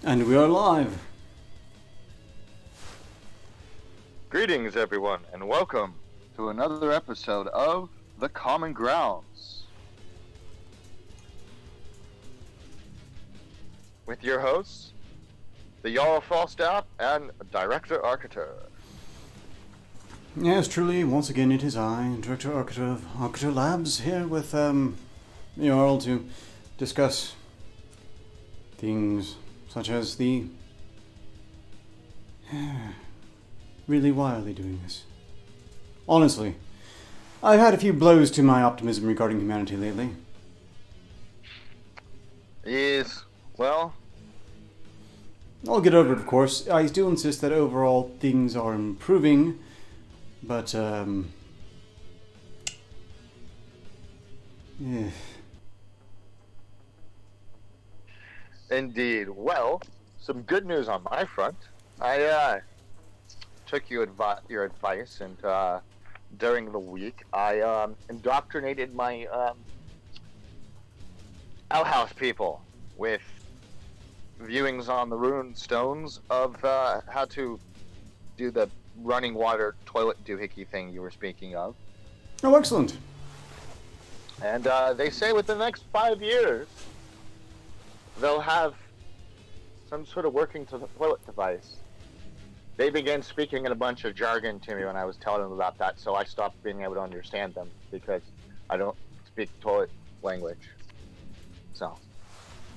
And we are live. Greetings, everyone, and welcome to another episode of The Common Grounds. With your hosts, the JarlFalstaff and Director Architer. Yes, truly, once again it is I, Director Architer of Architer Labs, here with Jarl to discuss things such as the... Really, why are they doing this? Honestly, I've had a few blows to my optimism regarding humanity lately. Yes, well... I'll get over it, of course. I do insist that overall things are improving, but, yeah. Indeed. Well, some good news on my front. I took your advice, and during the week, I indoctrinated my outhouse people with viewings on the rune stones of how to do the running water toilet doohickey thing you were speaking of. Oh, excellent. And they say within the next 5 years, they'll have some sort of working toilet device. They began speaking in a bunch of jargon to me when I was telling them about that, so I stopped being able to understand them because I don't speak toilet language. So.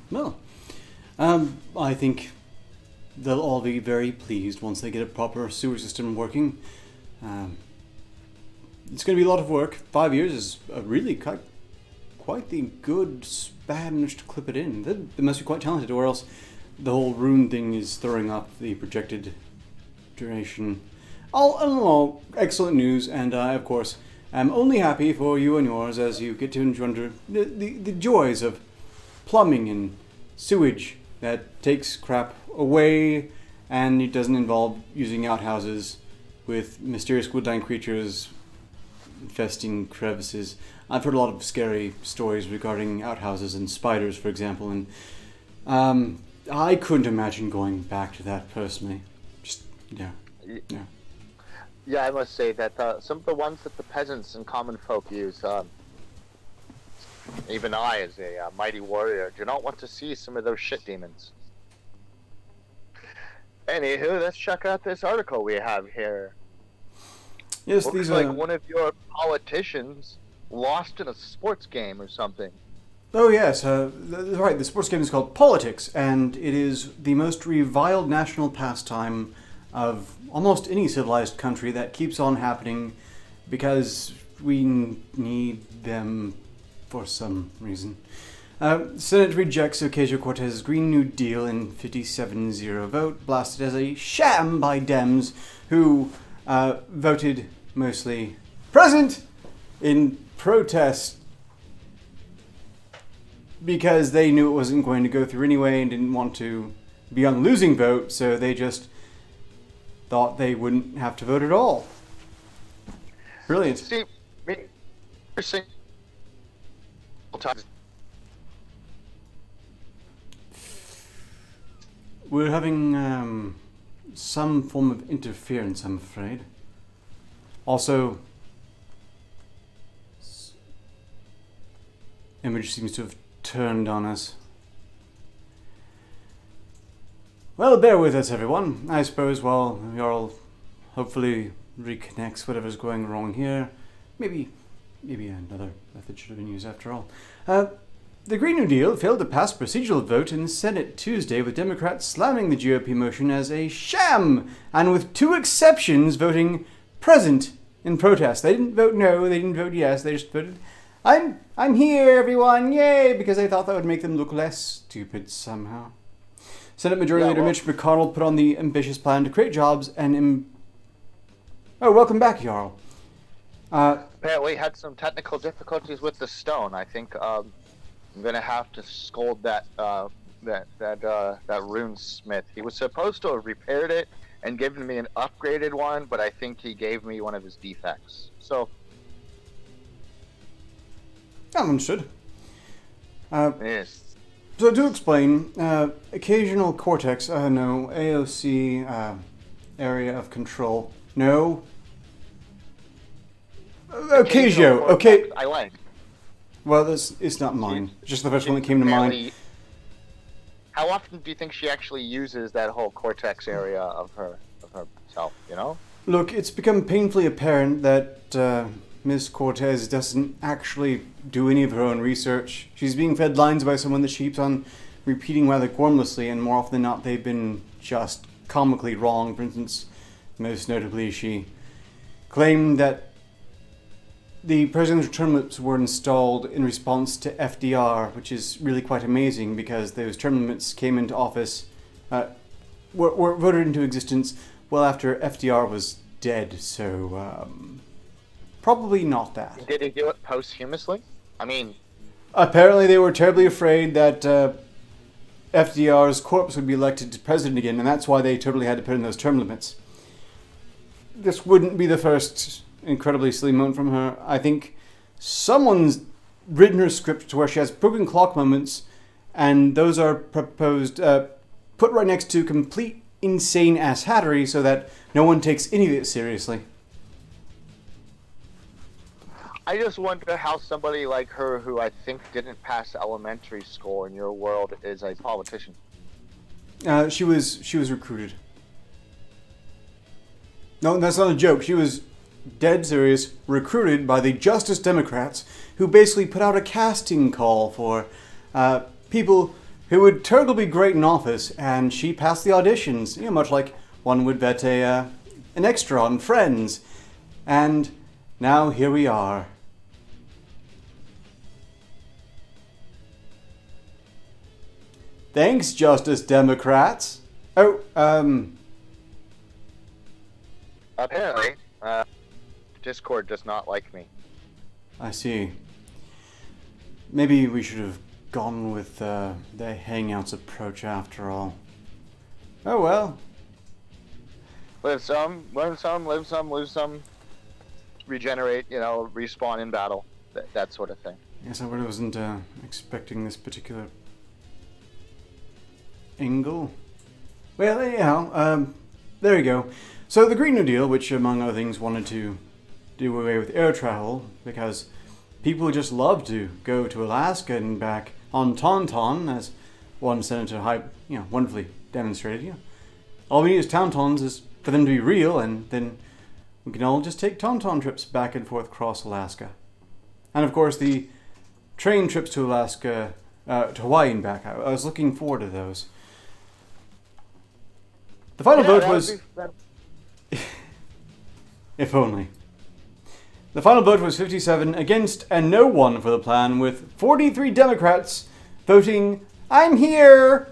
Well, I think they'll all be very pleased once they get a proper sewer system working. It's going to be a lot of work. 5 years is a really quite the good span to clip it in. They must be quite talented, or else the whole rune thing is throwing up the projected duration. All in all, excellent news, and I, of course, am only happy for you and yours as you get to enjoy the joys of plumbing and sewage that takes crap away, and it doesn't involve using outhouses with mysterious woodland creatures infesting crevices. I've heard a lot of scary stories regarding outhouses and spiders, for example, and I couldn't imagine going back to that personally. Just, yeah. Yeah, I must say that some of the ones that the peasants and common folk use, even I, as a mighty warrior, do not want to see some of those shit demons. Anywho, let's check out this article we have here. Yes, Looks these like one of your politicians lost in a sports game or something. Oh yes, right, the sports game is called Politics, and it is the most reviled national pastime of almost any civilized country that keeps on happening because we need them for some reason. Senate rejects Ocasio-Cortez's Green New Deal in 57-0 vote, blasted as a sham by Dems, who voted mostly present in protest because they knew it wasn't going to go through anyway and didn't want to be on the losing vote, so they just thought they wouldn't have to vote at all. Brilliant. See, we're having some form of interference, I'm afraid. Also, image seems to have turned on us. Well, bear with us, everyone. I suppose while Jarl hopefully reconnects whatever's going wrong here. Maybe another method should have been used after all. The Green New Deal failed to pass procedural vote in the Senate Tuesday, with Democrats slamming the GOP motion as a sham, and with 2 exceptions voting present in protest. They didn't vote no, they didn't vote yes, they just voted, I'm here, everyone, yay, because they thought that would make them look less stupid somehow. Senate Majority Leader Mitch McConnell put on the ambitious plan to create jobs and... Oh, welcome back, Jarl. Apparently had some technical difficulties with the stone. I think I'm gonna have to scold that rune smith. He was supposed to have repaired it and given me an upgraded one, but I think he gave me one of his defects. So, I'm understood. yes. So to explain, occasional cortex, no, AOC, area of control, no. Ocasio, okay. I like. Well, it's not mine. Just the first one that came to mind. How often do you think she actually uses that whole cortex area of herself? You know. Look, it's become painfully apparent that Ms. Cortez doesn't actually do any of her own research. She's being fed lines by someone that she keeps on repeating rather formlessly, and more often than not, they've been just comically wrong. For instance, most notably, she claimed that the presidential term limits were installed in response to FDR, which is really quite amazing because those term limits came into office, were voted into existence well after FDR was dead, so probably not that. Did he do it posthumously? I mean... Apparently they were terribly afraid that FDR's corpse would be elected to president again, and that's why they totally had to put in those term limits. This wouldn't be the first incredibly silly moment from her. I think someone's written her script to where she has broken clock moments, and those are proposed, put right next to complete insane asshattery so that no one takes any of it seriously. I just wonder how somebody like her, who I think didn't pass elementary school in your world, is a politician. She was recruited. No, that's not a joke. She was dead serious, recruited by the Justice Democrats, who basically put out a casting call for people who would totally be great in office, and she passed the auditions, you know, much like one would vet an extra on Friends. And now here we are. Thanks, Justice Democrats. Oh, apparently, Discord does not like me. I see. Maybe we should have gone with the Hangouts approach after all. Oh well. Live some, learn some, live some, lose some, regenerate, you know, respawn in battle, that sort of thing. Yes, I really wasn't expecting this particular angle. Well, anyhow, there you go. So the Green New Deal, which among other things wanted to do away with air travel because people just love to go to Alaska and back on Tauntaun, as one senator wonderfully demonstrated. You know, all we need is Tauntauns is for them to be real, and then we can all just take Tauntaun trips back and forth across Alaska. And of course, the train trips to Alaska, to Hawaii and back. I was looking forward to those. The final vote was... If only. The final vote was 57 against and no one for the plan, with 43 Democrats voting, "I'm here!"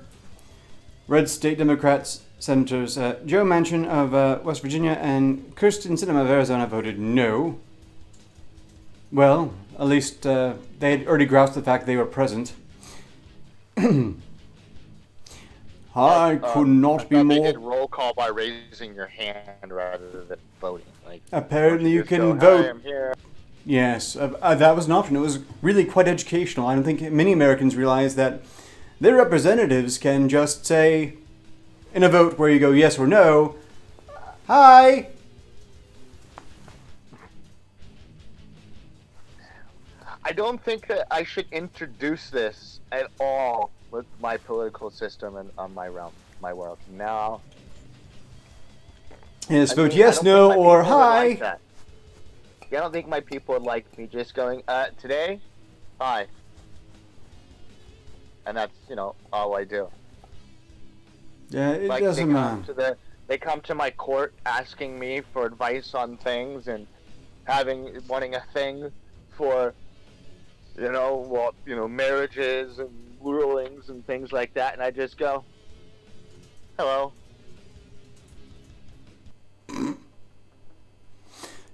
Red State Democrats Senators Joe Manchin of West Virginia and Kirsten Sinema of Arizona voted no. Well, at least they had already grasped the fact they were present. I could not be more... They did roll call by raising your hand rather than voting. Like, apparently you can vote. I'm here. Yes, that was an option. It was really quite educational. I don't think many Americans realize that their representatives can just say, in a vote where you go yes or no, "Hi." I don't think that I should introduce this at all with my political system and on my realm, my world. No. Yes, vote yes, no, or hi. Like that. I don't think my people would like me just going, today, hi. And that's, you know, all I do. Yeah, it like doesn't matter. They come to my court asking me for advice on things and wanting a thing for, marriages and rulings and things like that, and I just go, hello.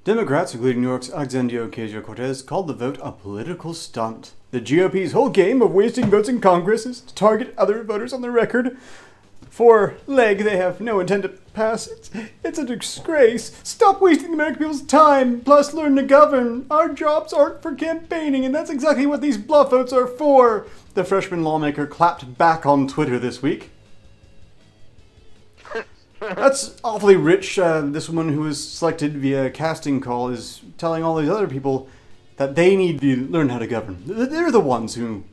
Democrats, including New York's Alexandria Ocasio-Cortez, called the vote a political stunt. The GOP's whole game of wasting votes in Congress is to target other voters on the record. For leg, they have no intent to pass. It's a disgrace. Stop wasting the American people's time, plus learn to govern. Our jobs aren't for campaigning, and that's exactly what these bluff votes are for. The freshman lawmaker clapped back on Twitter this week. That's awfully rich. This woman who was selected via casting call is telling all these other people that they need to learn how to govern. They're the ones who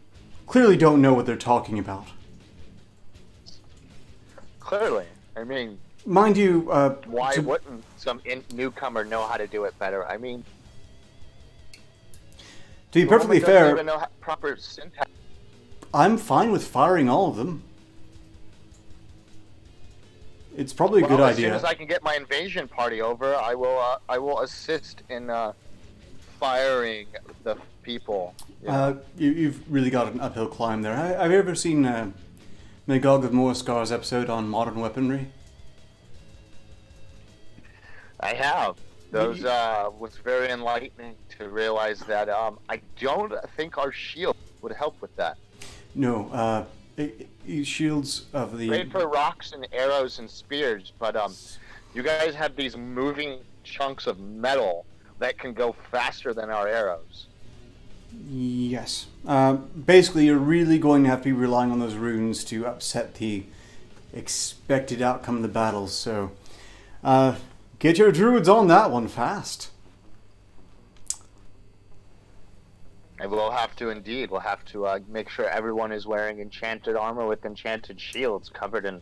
clearly don't know what they're talking about. Clearly. I mean... Mind you... why wouldn't some newcomer know how to do it better? I mean... To be perfectly fair... Doesn't even know proper syntax. I'm fine with firing all of them. It's probably a good idea. As soon as I can get my invasion party over, I will assist in firing the people. You've really got an uphill climb there. Have you ever seen Magog of Morscar's episode on modern weaponry? I have. Those was very enlightening to realize that I don't think our shield would help with that. No, shields of the... Great for rocks and arrows and spears, but you guys have these moving chunks of metal that can go faster than our arrows. Yes. Basically, you're really going to have to be relying on those runes to upset the expected outcome of the battles, so get your druids on that one fast. And we'll have to, indeed, we'll have to make sure everyone is wearing enchanted armor with enchanted shields covered in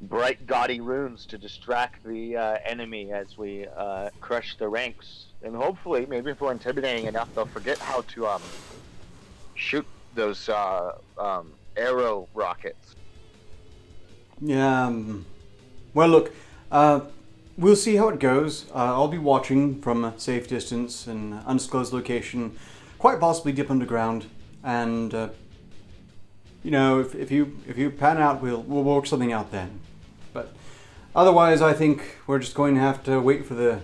bright, gaudy runes to distract the enemy as we crush the ranks. And hopefully, maybe if we're intimidating enough, they'll forget how to shoot those arrow rockets. Yeah, well, look, we'll see how it goes. I'll be watching from a safe distance and undisclosed location. Quite possibly dip underground, and you know, if you pan out, we'll work something out then. But otherwise, I think we're just going to have to wait for the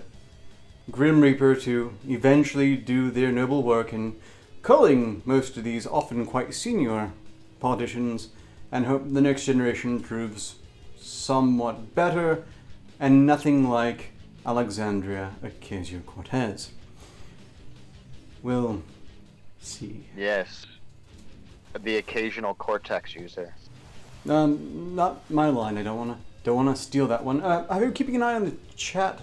Grim Reaper to eventually do their noble work in culling most of these often quite senior politicians, and hope the next generation proves somewhat better and nothing like Alexandria Ocasio-Cortez. We'll see. Yes. The occasional Cortex user. Not my line. I don't wanna steal that one. Are you keeping an eye on the chat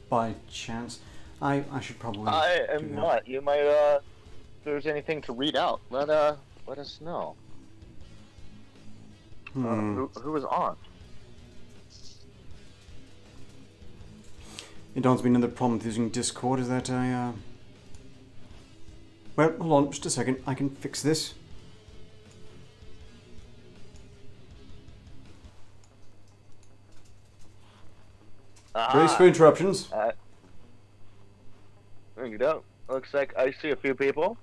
by chance? I should probably. I am not. You might if there's anything to read out, let us know. Who was on? It dawns me another problem with using Discord is that well, hold on, just a second. I can fix this. Brace for interruptions. There you go. Looks like I see a few people.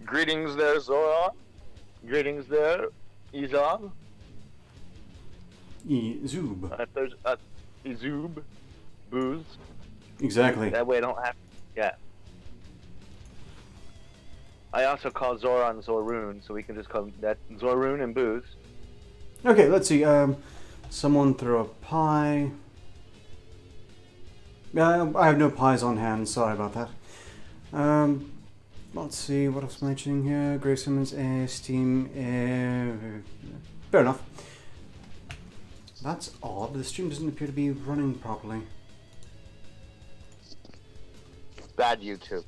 Greetings there, Zoran. Greetings there, Izab. Izub. There's Izub. Booze. Exactly. That way I don't have... Yeah. I also call Zoran Zorun, so we can just call him that Zorun and Booze. Okay, let's see. Someone throw a pie. I have no pies on hand, sorry about that. Let's see, what else am I mentioning here? Grace Simmons, Steam, fair enough. That's odd, the stream doesn't appear to be running properly. Bad YouTube.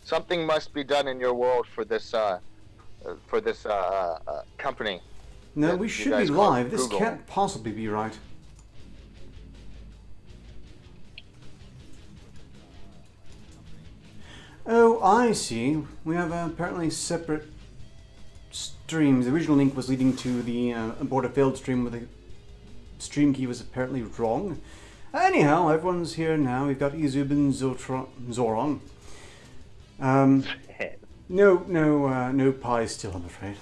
Something must be done in your world for this company. No, we should be live. This can't possibly be right. Oh, I see. We have apparently separate streams. The original link was leading to the abort a failed stream where the stream key was apparently wrong. Anyhow, everyone's here now. We've got Izub and Zoran. No pie still, I'm afraid.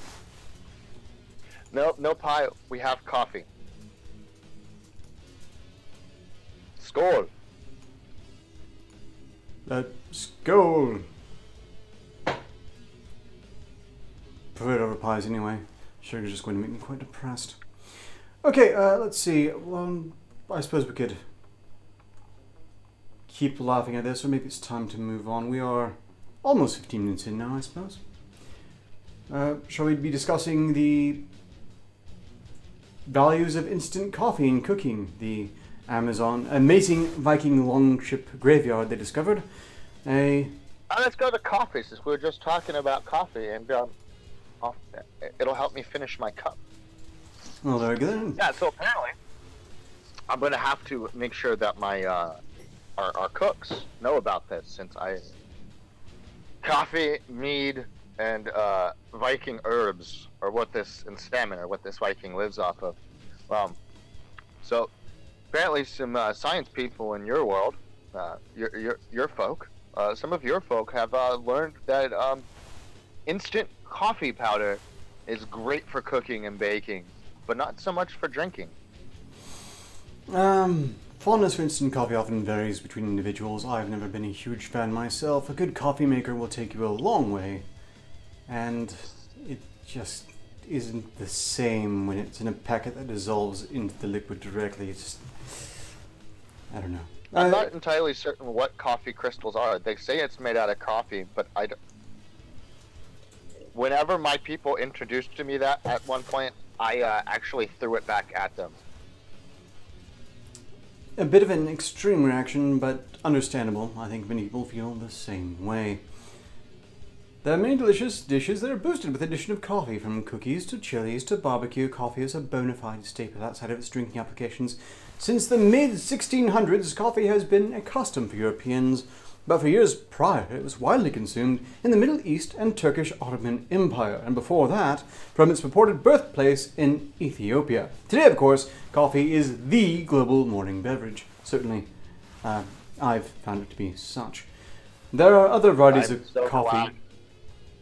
No pie. We have coffee. Skål. Skål. Prefer it over pies anyway. Sugar's just going to make me quite depressed. Okay, let's see. Well, I suppose we could keep laughing at this, or maybe it's time to move on. We are almost 15 minutes in now, I suppose. Shall we be discussing the values of instant coffee in cooking? The amazing Viking longship graveyard they discovered. Let's go to coffee, since we were just talking about coffee, and it'll help me finish my cup. Well, very good. Yeah, so apparently, I'm going to have to make sure that my our cooks know about this, since coffee, mead, and Viking herbs are and salmon are what this Viking lives off of. So apparently, some science people in your world, your folk, some of your folk have learned that instant coffee powder is great for cooking and baking, but not so much for drinking. Fondness for instant coffee often varies between individuals. I've never been a huge fan myself. A good coffee maker will take you a long way, and it just isn't the same when it's in a packet that dissolves into the liquid directly. It's just, I don't know. I'm not entirely certain what coffee crystals are. They say it's made out of coffee, but whenever my people introduced to me that at one point, I actually threw it back at them. A bit of an extreme reaction, but understandable. I think many people feel the same way. There are many delicious dishes that are boosted with the addition of coffee, from cookies to chilies to barbecue. Coffee is a bona fide staple outside of its drinking applications. Since the mid-1600s, coffee has been a custom for Europeans, but for years prior it was widely consumed in the Middle East and Turkish Ottoman Empire, and before that, from its purported birthplace in Ethiopia. Today, of course, coffee is the global morning beverage. Certainly, I've found it to be such. There are other varieties of coffee. Glad.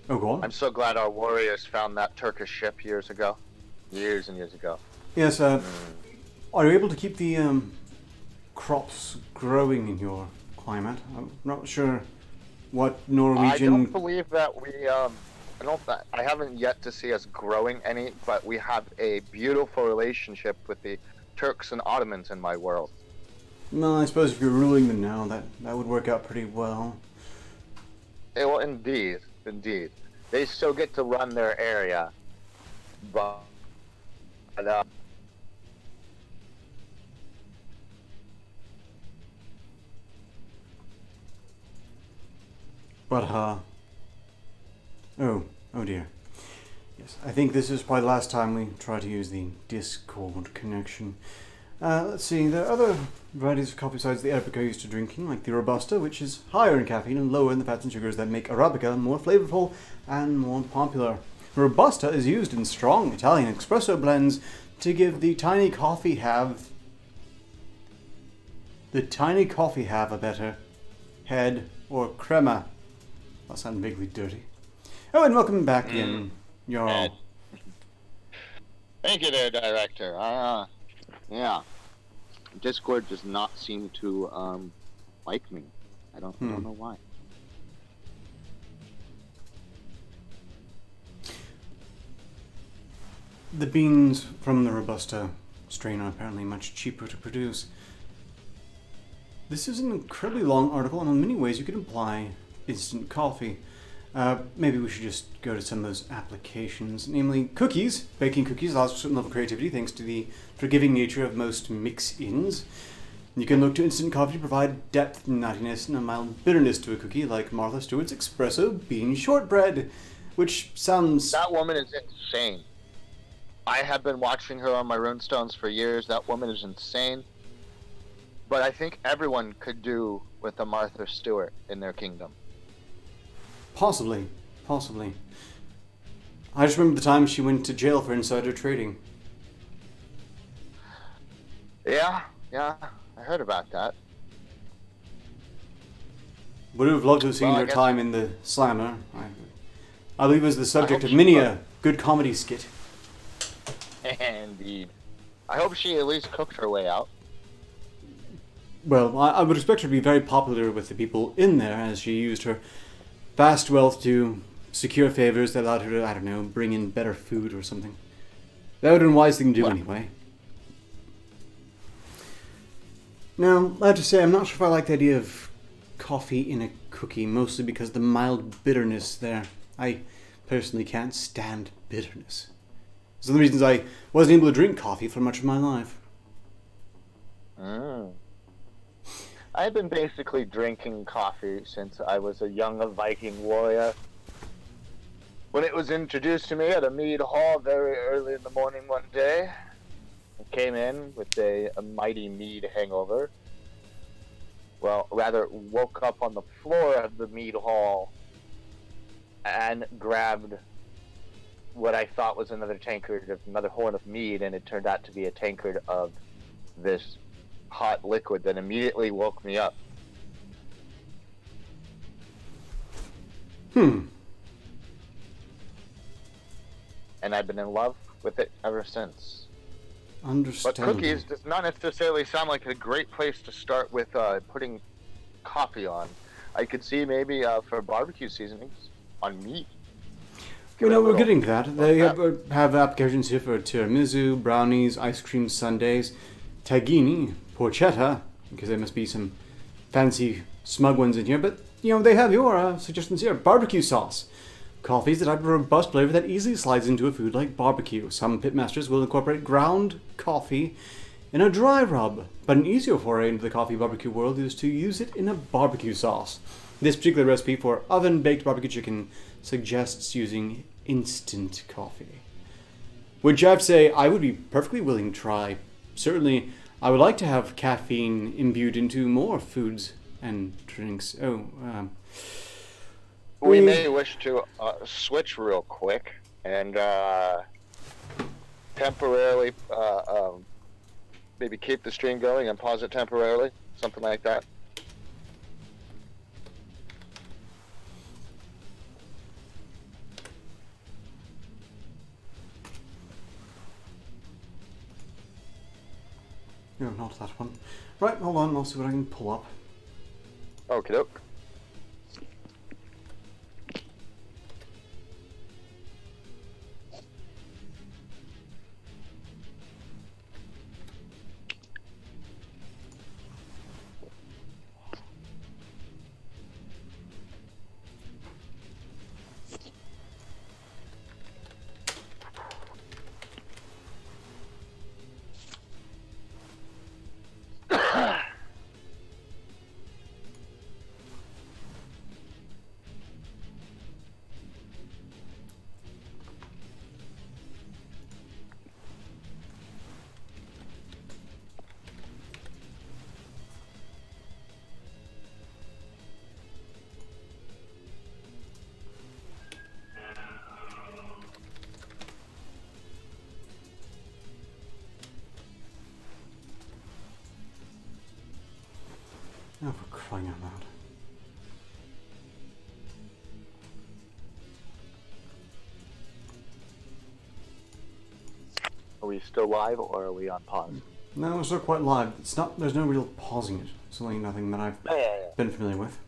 Oh, go on. I'm so glad our warriors found that Turkish ship years and years ago. Yes, are you able to keep the crops growing in your climate? I'm not sure what Norwegian... I don't believe that I haven't yet to see us growing any, but we have a beautiful relationship with the Turks and Ottomans in my world. Well, I suppose if you're ruling them now, that would work out pretty well. Well, indeed. They still get to run their area, but oh dear. Yes, I think this is probably the last time we try to use the Discord connection. Let's see, there are other varieties of coffee besides the Arabica used to drinking, like the Robusta, which is higher in caffeine and lower in the fats and sugars that make Arabica more flavorful and more popular. Robusta is used in strong Italian espresso blends to give the tiny coffee have a better head or crema. That sounds vaguely dirty. Oh, and welcome back in, Jarl. Thank you there, Director. Yeah. Discord does not seem to like me. I don't know why. The beans from the Robusta strain are apparently much cheaper to produce. This is an incredibly long article, and in many ways you could imply instant coffee. Maybe we should just go to some of those applications, namely cookies. Baking cookies allows for a certain level of creativity thanks to the forgiving nature of most mix-ins. You can look to instant coffee to provide depth, nuttiness, and a mild bitterness to a cookie, like Martha Stewart's espresso bean shortbread, which sounds... That woman is insane. I have been watching her on my runestones for years. That woman is insane. But I think everyone could do with a Martha Stewart in their kingdom. Possibly. I just remember the time she went to jail for insider trading. Yeah, I heard about that. Would have loved to have seen her time in the Slammer. I believe it was the subject of many a good comedy skit. Indeed. I hope she at least cooked her way out. Well, I would expect her to be very popular with the people in there, as she used her vast wealth to secure favors that allowed her to, I don't know, bring in better food or something. That would have been a wise thing to do anyway. Now, I have to say, I'm not sure if I like the idea of coffee in a cookie, mostly because of the mild bitterness there. I personally can't stand bitterness. It's one of the reasons I wasn't able to drink coffee for much of my life. I've been basically drinking coffee since I was a young Viking warrior. When it was introduced to me at a mead hall very early in the morning one day, I came in with a mighty mead hangover. Well, rather woke up on the floor of the mead hall and grabbed what I thought was another horn of mead, and it turned out to be a tankard of this hot liquid that immediately woke me up. And I've been in love with it ever since. But cookies does not necessarily sound like a great place to start with putting coffee on. I could see maybe for barbecue seasonings on meat. You know, we're getting to that. They have applications here for tiramisu, brownies, ice cream sundaes, tahini, porchetta, because there must be some fancy smug ones in here, but, you know, they have your suggestions here. Barbecue sauce. Coffees that have a robust flavor that easily slides into a food like barbecue. Some pitmasters will incorporate ground coffee in a dry rub, but an easier foray into the coffee barbecue world is to use it in a barbecue sauce. This particular recipe for oven-baked barbecue chicken suggests using instant coffee, which I have to say I would be perfectly willing to try. Certainly, I would like to have caffeine imbued into more foods and drinks. We may wish to switch real quick and temporarily maybe keep the stream going and pause it temporarily, something like that. No, not that one. Right, hold on, I'll see what I can pull up. Okie doke. Oh, for crying out loud. Are we still live or are we on pause? No, we're still quite live. It's not. There's no real pausing it. It's only nothing that I've been familiar with.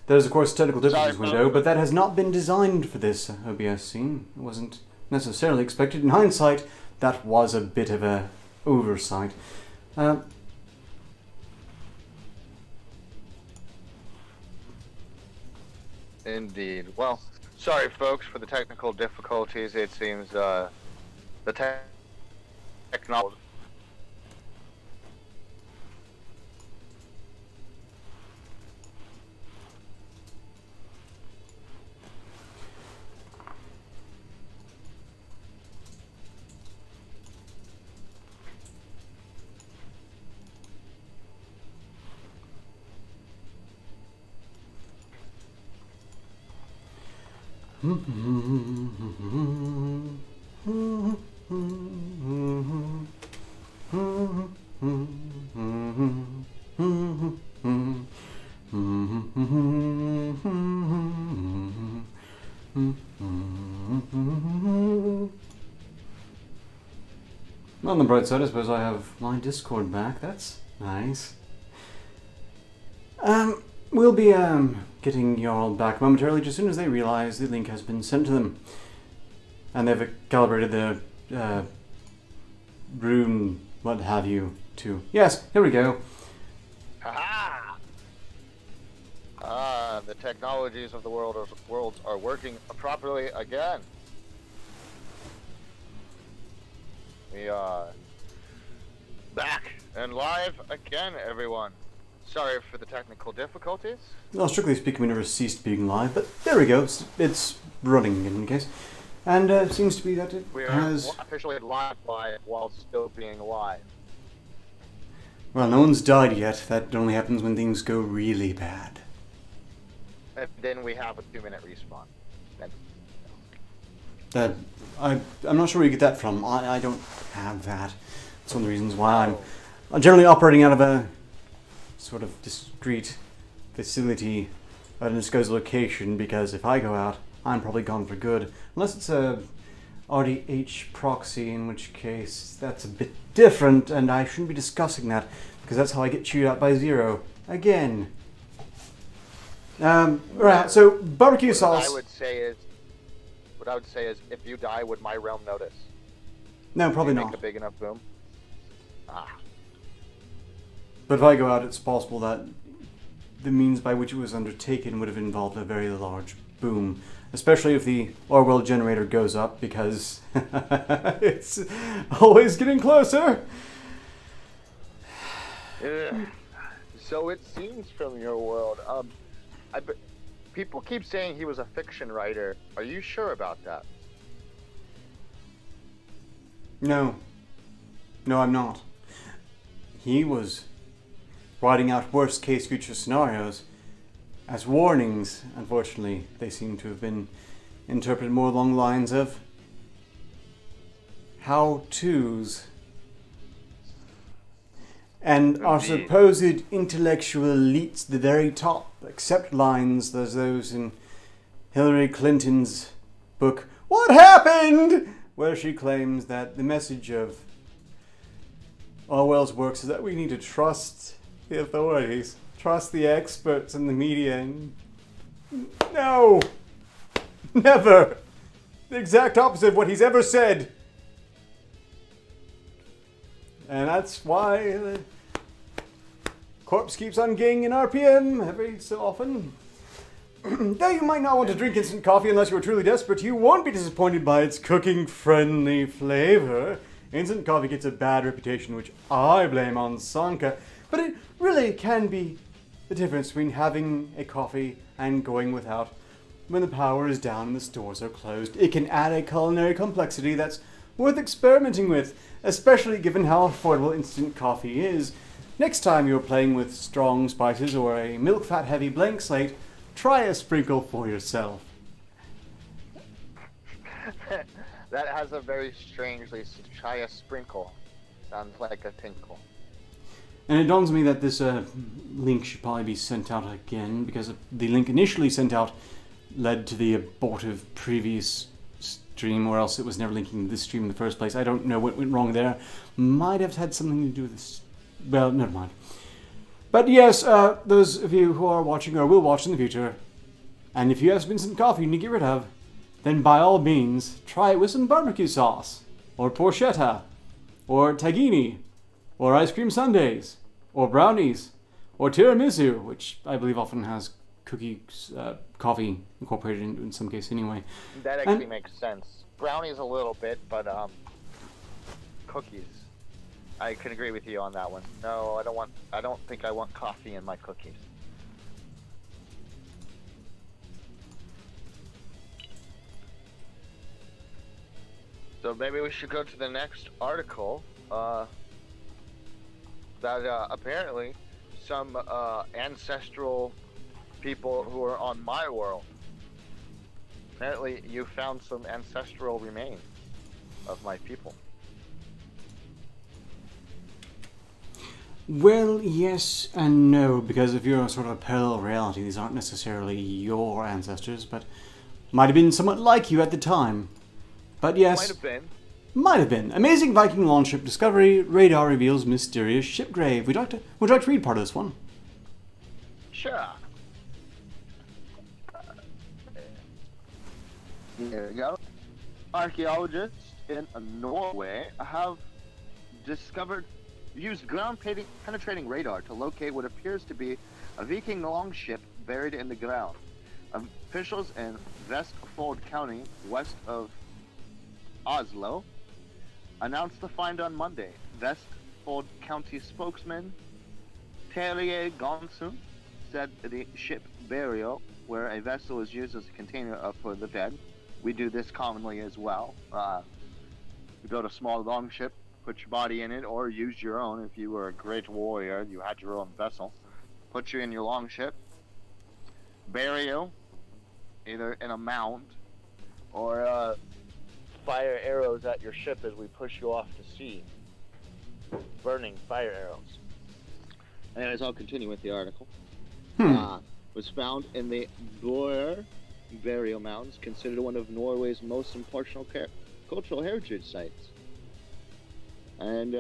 There's, of course, technical difficulties window, but that has not been designed for this OBS scene. It wasn't necessarily expected. In hindsight, that was a bit of a oversight. Indeed. Well, sorry folks for the technical difficulties. It seems the technology. On the bright side, I suppose I have my Discord back. That's nice. We'll be getting you all back momentarily, just as soon as they realize the link has been sent to them, and they've calibrated the rune, what have you, to... Yes, here we go. Ha-ha! The technologies of the worlds are working properly again. We are back and live again, everyone. Sorry for the technical difficulties. Well, strictly speaking, we never ceased being live, but there we go. It's running in any case. And it seems to be that it has... We are officially live while still being live. Well, no one's died yet. That only happens when things go really bad. And then we have a 2-minute respawn. I'm not sure where you get that from. I don't have that. It's one of the reasons why I'm generally operating out of a sort of discrete facility at an undisclosed location, because if I go out, I'm probably gone for good. Unless it's a RDH proxy, in which case that's a bit different, and I shouldn't be discussing that, because that's how I get chewed out by Zero. Again. Right, so barbecue sauce. What I would say is, if you die, would my realm notice? No, probably make not. a big enough boom? Ah. But if I go out, it's possible that the means by which it was undertaken would have involved a very large boom. Especially if the Orwell generator goes up, because it's always getting closer. So it seems from your world. People keep saying he was a fiction writer. Are you sure about that? No. No, I'm not. He was writing out worst-case future scenarios as warnings. Unfortunately, they seem to have been interpreted more along the lines of how-tos. And our supposed intellectual elites, the very top, accept lines as those in Hillary Clinton's book, What Happened?, where she claims that the message of Orwell's works is that we need to trust the authorities, trust the experts and the media. And no! Never! The exact opposite of what he's ever said. And that's why the corpse keeps on getting in RPM every so often. Though you might not want to drink instant coffee unless you are truly desperate, you won't be disappointed by its cooking-friendly flavor. Instant coffee gets a bad reputation, which I blame on Sanka, but it really can be the difference between having a coffee and going without. When the power is down and the stores are closed, it can add a culinary complexity that's worth experimenting with, especially given how affordable instant coffee is. Next time you're playing with strong spices or a milk-fat heavy blank slate, try a sprinkle for yourself. That has a very strangely, try a sprinkle. Sounds like a tinkle. And it dawns on me that this link should probably be sent out again, because the link initially sent out led to the abortive previous stream, or else it was never linking to this stream in the first place. I don't know what went wrong there. Might have had something to do with this. Well, never mind. But yes, those of you who are watching or will watch in the future, and if you have some instant coffee you need to get rid of, then by all means, try it with some barbecue sauce, or porchetta, or tagini, or ice cream sundaes, or brownies, or tiramisu, which I believe often has coffee incorporated in some case anyway. That actually makes sense. Brownies a little bit, but cookies. I can agree with you on that one. No, I don't think I want coffee in my cookies. So maybe we should go to the next article. That apparently some ancestral people who are on my world. Apparently you found some ancestral remains of my people. Well, yes and no, because if you're sort of a parallel reality, these aren't necessarily your ancestors, but might have been somewhat like you at the time. But yes, might have been. Might have been. Amazing Viking launch ship discovery. Radar reveals mysterious ship grave. Would you like to read part of this one? Sure. Here we go. Archaeologists in Norway have used ground-penetrating radar to locate what appears to be a Viking longship buried in the ground. Officials in Vestfold County, west of Oslo, announced the find on Monday. Vestfold County spokesman Terje Gonsun said the ship burial, where a vessel is used as a container for the dead. We do this commonly as well. You build a small longship, put your body in it, or use your own. If you were a great warrior, you had your own vessel. Put you in your longship, bury you, either in a mound, or fire arrows at your ship as we push you off to sea. Burning fire arrows. Anyways, I'll continue with the article. Was found in the Bøur burial mounds, considered one of Norway's most important cultural heritage sites. And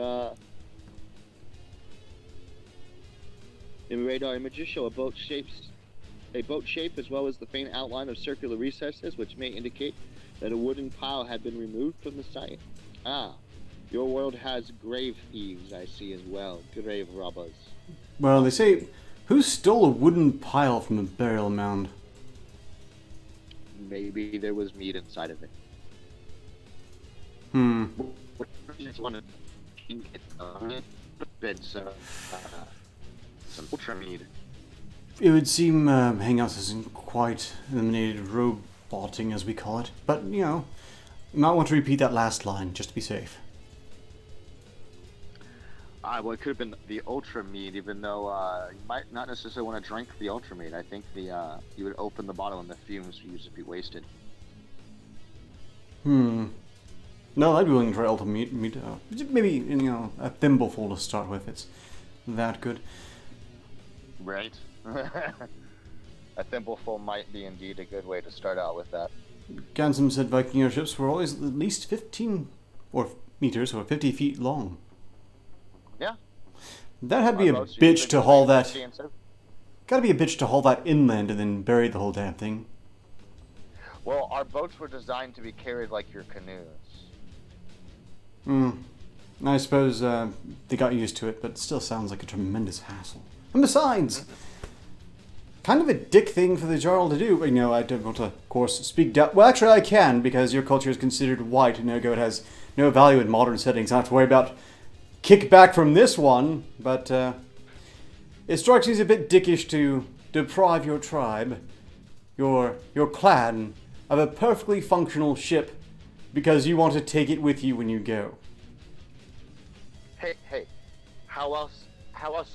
in radar images show a boat shape as well as the faint outline of circular recesses, which may indicate that a wooden pile had been removed from the site. Your world has grave thieves, I see, as well. Grave robbers. Well, they say, who stole a wooden pile from a burial mound? Maybe there was meat inside of it. Some ultra meat. It would seem Hangouts isn't quite eliminated roboting, as we call it. But, you know, you might want to repeat that last line, just to be safe. Well, it could have been the ultra meat, even though you might not necessarily want to drink the ultra meat. I think you would open the bottle and the fumes would usually be wasted. No, I'd be willing to try ultra meat. Maybe, you know, a thimbleful to start with. It's that good. Right. A thimbleful might be indeed a good way to start out with that. Gansum said Viking airships were always at least 15 meters or 50 feet long. Yeah. That had to be a bitch to haul that. Gotta be a bitch to haul that inland and then bury the whole damn thing. Well, our boats were designed to be carried like your canoes. I suppose they got used to it, but it still sounds like a tremendous hassle. And besides, kind of a dick thing for the Jarl to do. You know, I don't want to, of course, speak down. Well, actually, I can, because your culture is considered white, and ergo it has no value in modern settings. I don't have to worry about kickback from this one, but it strikes me as a bit dickish to deprive your tribe, your clan, of a perfectly functional ship because you want to take it with you when you go. Hey, how else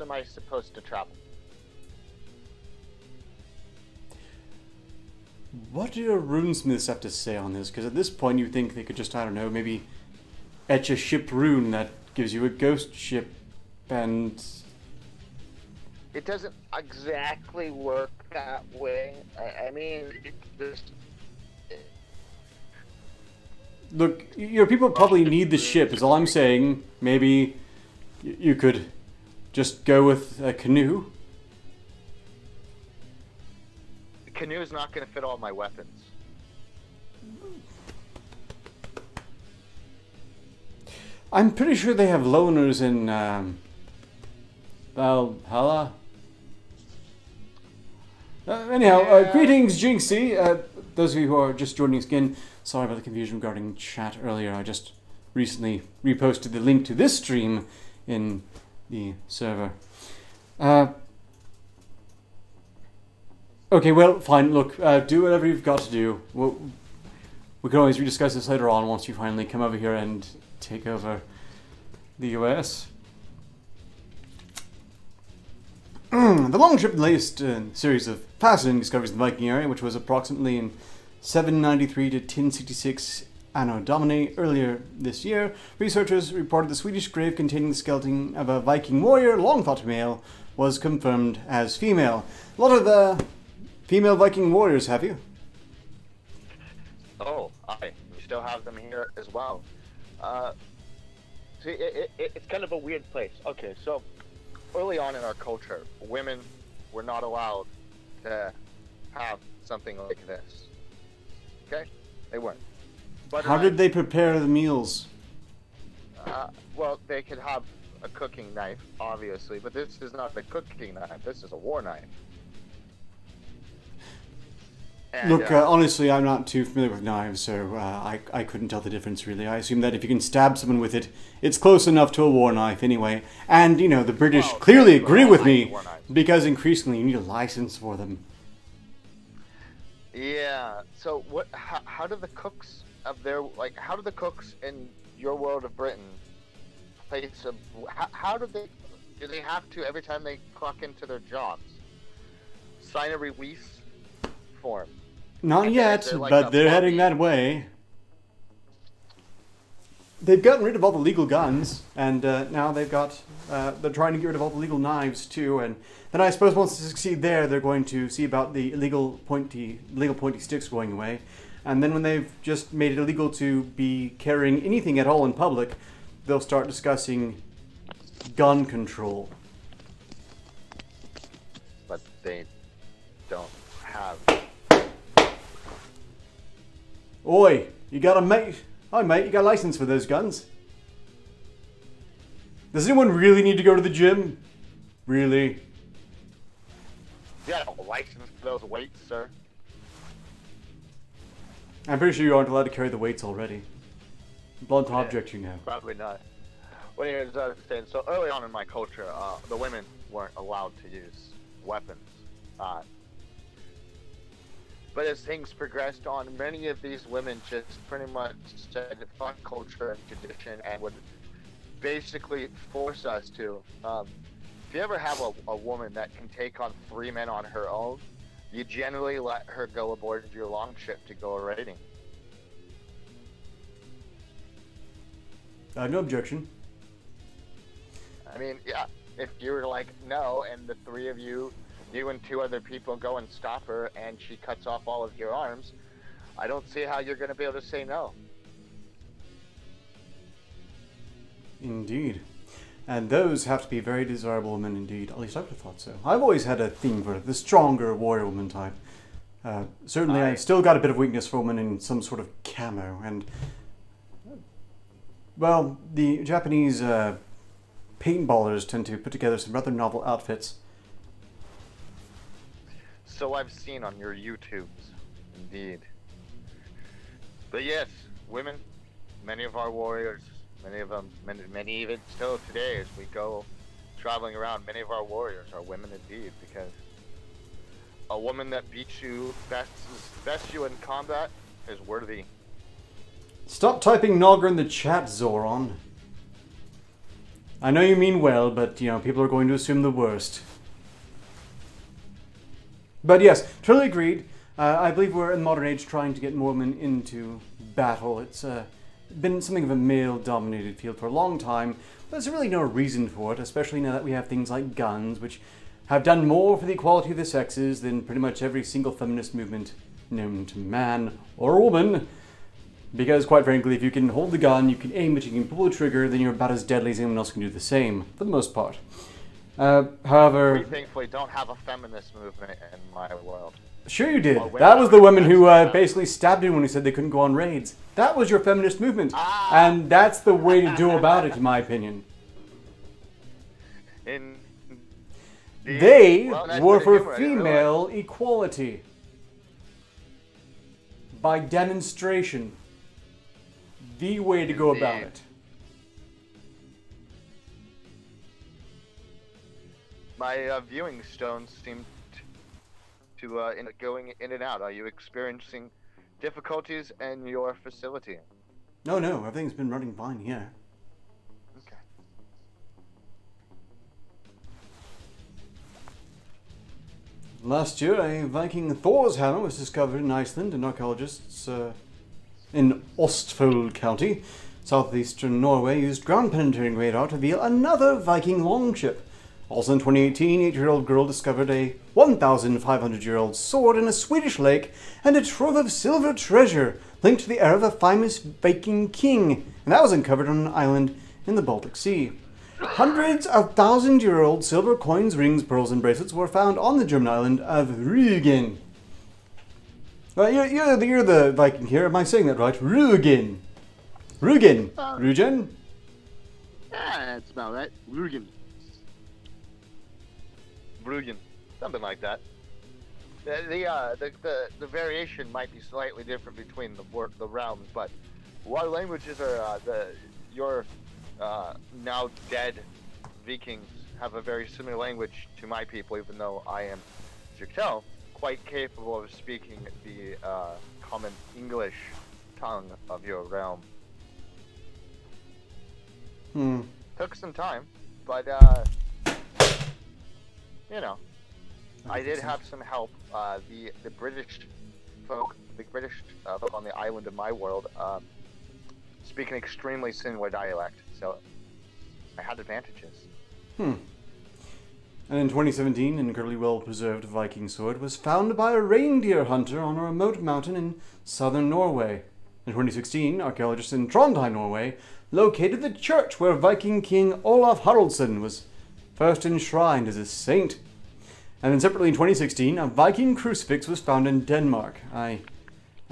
am I supposed to travel? What do your runesmiths have to say on this? Because at this point you think they could just, I don't know, maybe etch a ship rune that gives you a ghost ship, and it doesn't exactly work that way. I mean, it just... Look, your people probably need the ship, is all I'm saying. Maybe you could just go with a canoe. The canoe is not going to fit all my weapons. I'm pretty sure they have loaners in Valhalla. Anyhow, greetings, Jinxie. Those of you who are just joining us again, sorry about the confusion regarding chat earlier. I just recently reposted the link to this stream in the server. Okay, well, fine. Look, do whatever you've got to do. We can always rediscuss this later on once you finally come over here and take over the US. The Longship latest series of fascinating discoveries in the Viking area, which was approximately in 793 to 1066 Anno Domini. Earlier this year, researchers reported the Swedish grave containing the skeleton of a Viking warrior, long thought to be male, was confirmed as female. A lot of female Viking warriors, have you? Oh, we still have them here as well. See, it's kind of a weird place. Okay, so early on in our culture, women were not allowed to have something like this. Okay? They weren't. But how did they prepare the meals? well, they could have a cooking knife, obviously, but this is not a cooking knife. This is a war knife. And, Look, honestly, I'm not too familiar with knives, so I couldn't tell the difference, really. I assume that if you can stab someone with it, it's close enough to a war knife anyway. And, you know, the British clearly agree with me, because increasingly you need a license for them. Yeah, so what? How do the cooks of their, like, how do the cooks in your world of Britain place a, how do they have to, every time they clock into their jobs, sign a release form? Not yet, but they're heading that way. They've gotten rid of all the legal guns, and now they've got, they're trying to get rid of all the legal knives too, and then I suppose once they succeed there, they're going to see about the illegal pointy sticks going away, and then when they've just made it illegal to be carrying anything at all in public, they'll start discussing gun control. But they don't have... Oi, you got a mate? Hi mate, you got a license for those guns? Does anyone really need to go to the gym? Really? You got a license for those weights, sir? I'm pretty sure you aren't allowed to carry the weights already. Blunt object, you know. Probably not. Well, anyways, I was saying, so early on in my culture, the women weren't allowed to use weapons. But as things progressed on, many of these women just pretty much said fuck culture and tradition and would basically force us to. If you ever have a woman that can take on 3 men on her own, you generally let her go aboard your longship to go a raiding. No objection. I mean, yeah, if you were like, no, and the 3 of you and 2 other people go and stop her and she cuts off all of your arms, I don't see how you're going to be able to say no. Indeed. And those have to be very desirable women indeed. At least I would have thought so. I've always had a thing for the stronger warrior woman type. Certainly I've still got a bit of weakness for women in some sort of camo. And, well, the Japanese paintballers tend to put together some rather novel outfits. So I've seen on your YouTubes, indeed. But yes, women, many of our warriors, many of them, many even still today as we go traveling around, many of our warriors are women indeed, because a woman that beats you, bests you in combat is worthy. Stop typing Nogger in the chat, Zoron. I know you mean well, but, you know, people are going to assume the worst. But yes, totally agreed. I believe we're in the modern age trying to get more women into battle. It's been something of a male-dominated field for a long time, but there's really no reason for it, especially now that we have things like guns, which have done more for the equality of the sexes than pretty much every single feminist movement known to man or woman. Because, quite frankly, if you can hold the gun, you can aim it, you can pull the trigger, then you're about as deadly as anyone else can do the same, for the most part. However... We thankfully don't have a feminist movement in my world. Sure you did. That was the women who basically stabbed him when he said they couldn't go on raids. That was your feminist movement. And that's the way to do about it, in my opinion. They were for female equality. By demonstration. The way to go about it. My viewing stones seem to going in and out. Are you experiencing difficulties in your facility? No, everything's been running fine here. Okay. Last year, a Viking Thor's hammer was discovered in Iceland, and archaeologists in Ostfold County, southeastern Norway, used ground-penetrating radar to reveal another Viking longship. Also in 2018, an 8-year-old girl discovered a 1,500-year-old sword in a Swedish lake and a trove of silver treasure linked to the era of a famous Viking king, and that was uncovered on an island in the Baltic Sea. Hundreds of 1,000-year-old silver coins, rings, pearls, and bracelets were found on the German island of Rügen. Well, you're the Viking here. Am I saying that right? Rügen. Rügen. Rügen. Yeah, that's about right. Bruggen. Bruggen. Something like that. The variation might be slightly different between the realms, but what languages are your now dead Vikings have a very similar language to my people, even though I am, as you can tell, quite capable of speaking the common English tongue of your realm. Took some time, but you know, I did have some help. The British folk, folk on the island of my world, speak an extremely similar dialect, so I had advantages. And in 2017, an incredibly well-preserved Viking sword was found by a reindeer hunter on a remote mountain in southern Norway. In 2016, archaeologists in Trondheim, Norway, located the church where Viking King Olaf Haraldsson was first enshrined as a saint. And then separately in 2016, a Viking crucifix was found in Denmark. I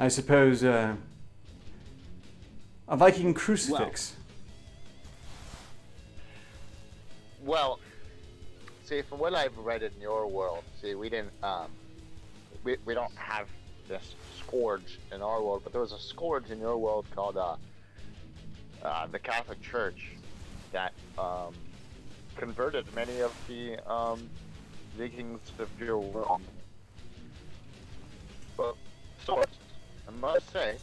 suppose, a Viking crucifix. Well, see, from what I've read in your world, see, we didn't, we don't have this scourge in our world, but there was a scourge in your world called, the Catholic Church that, converted many of the, Vikings of your world. But, source, I must say,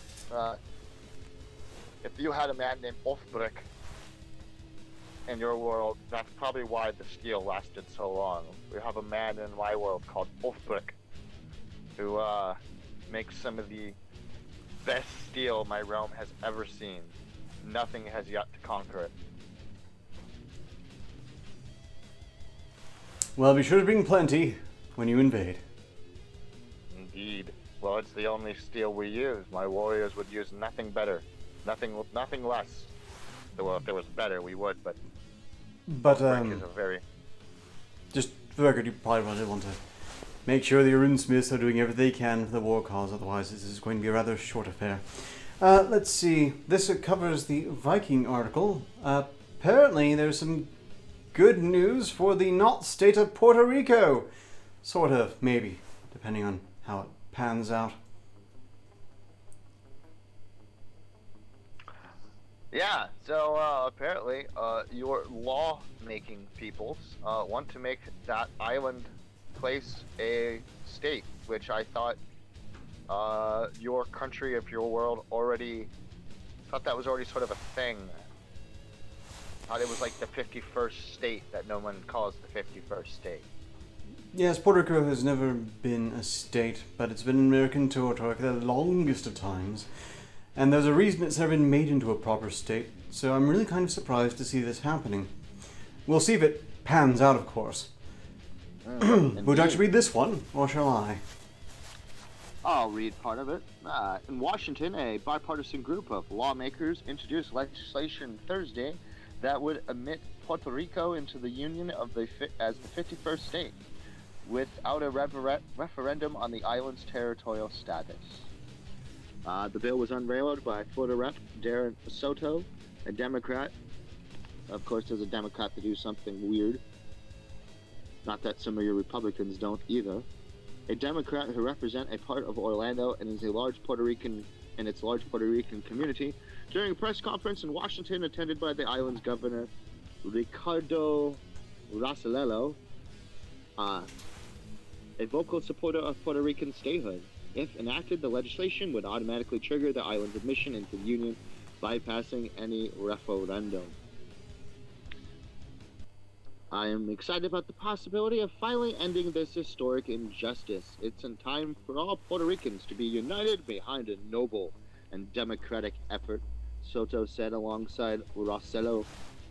if you had a man named Ulfbrick in your world, that's probably why the steel lasted so long. We have a man in my world called Ulfbrick, who makes some of the best steel my realm has ever seen. Nothing has yet to conquer it. Well, be sure to bring plenty when you invade. Indeed. Well, it's the only steel we use. My warriors would use nothing better. Nothing less. Well, if there was better, we would, but... Ulfbrick is a very... Just for the record, you probably want to make sure the runesmiths are doing everything they can for the war cause, otherwise this is going to be a rather short affair. Let's see. This covers the Viking article. Apparently there's some good news for the not state of Puerto Rico. Sort of, maybe, depending on how it pans out. Yeah, so apparently your law-making peoples want to make that island place a state, which I thought your country of your world already thought that was already sort of a thing. Thought it was like the 51st state that no one calls the 51st state. Yes, Puerto Rico has never been a state, but it's been an American territory for the longest of times. And there's a reason it's never been made into a proper state, so I'm really kind of surprised to see this happening. We'll see if it pans out, of course. Would you like to read this one, or shall I? I'll read part of it. In Washington, a bipartisan group of lawmakers introduced legislation Thursday that would admit Puerto Rico into the Union of as the 51st state, without a referendum on the island's territorial status. The bill was unveiled by Florida Rep. Darren Soto, a Democrat. Of course, there's a Democrat to do something weird. Not that some of your Republicans don't either. A Democrat who represents a part of Orlando and is a large Puerto Rican in its large Puerto Rican community during a press conference in Washington attended by the island's governor, Ricardo Rosselello, a vocal supporter of Puerto Rican statehood. If enacted, the legislation would automatically trigger the island's admission into the Union, bypassing any referendum. I am excited about the possibility of finally ending this historic injustice. It's in time for all Puerto Ricans to be united behind a noble and democratic effort, Soto said alongside Rossello,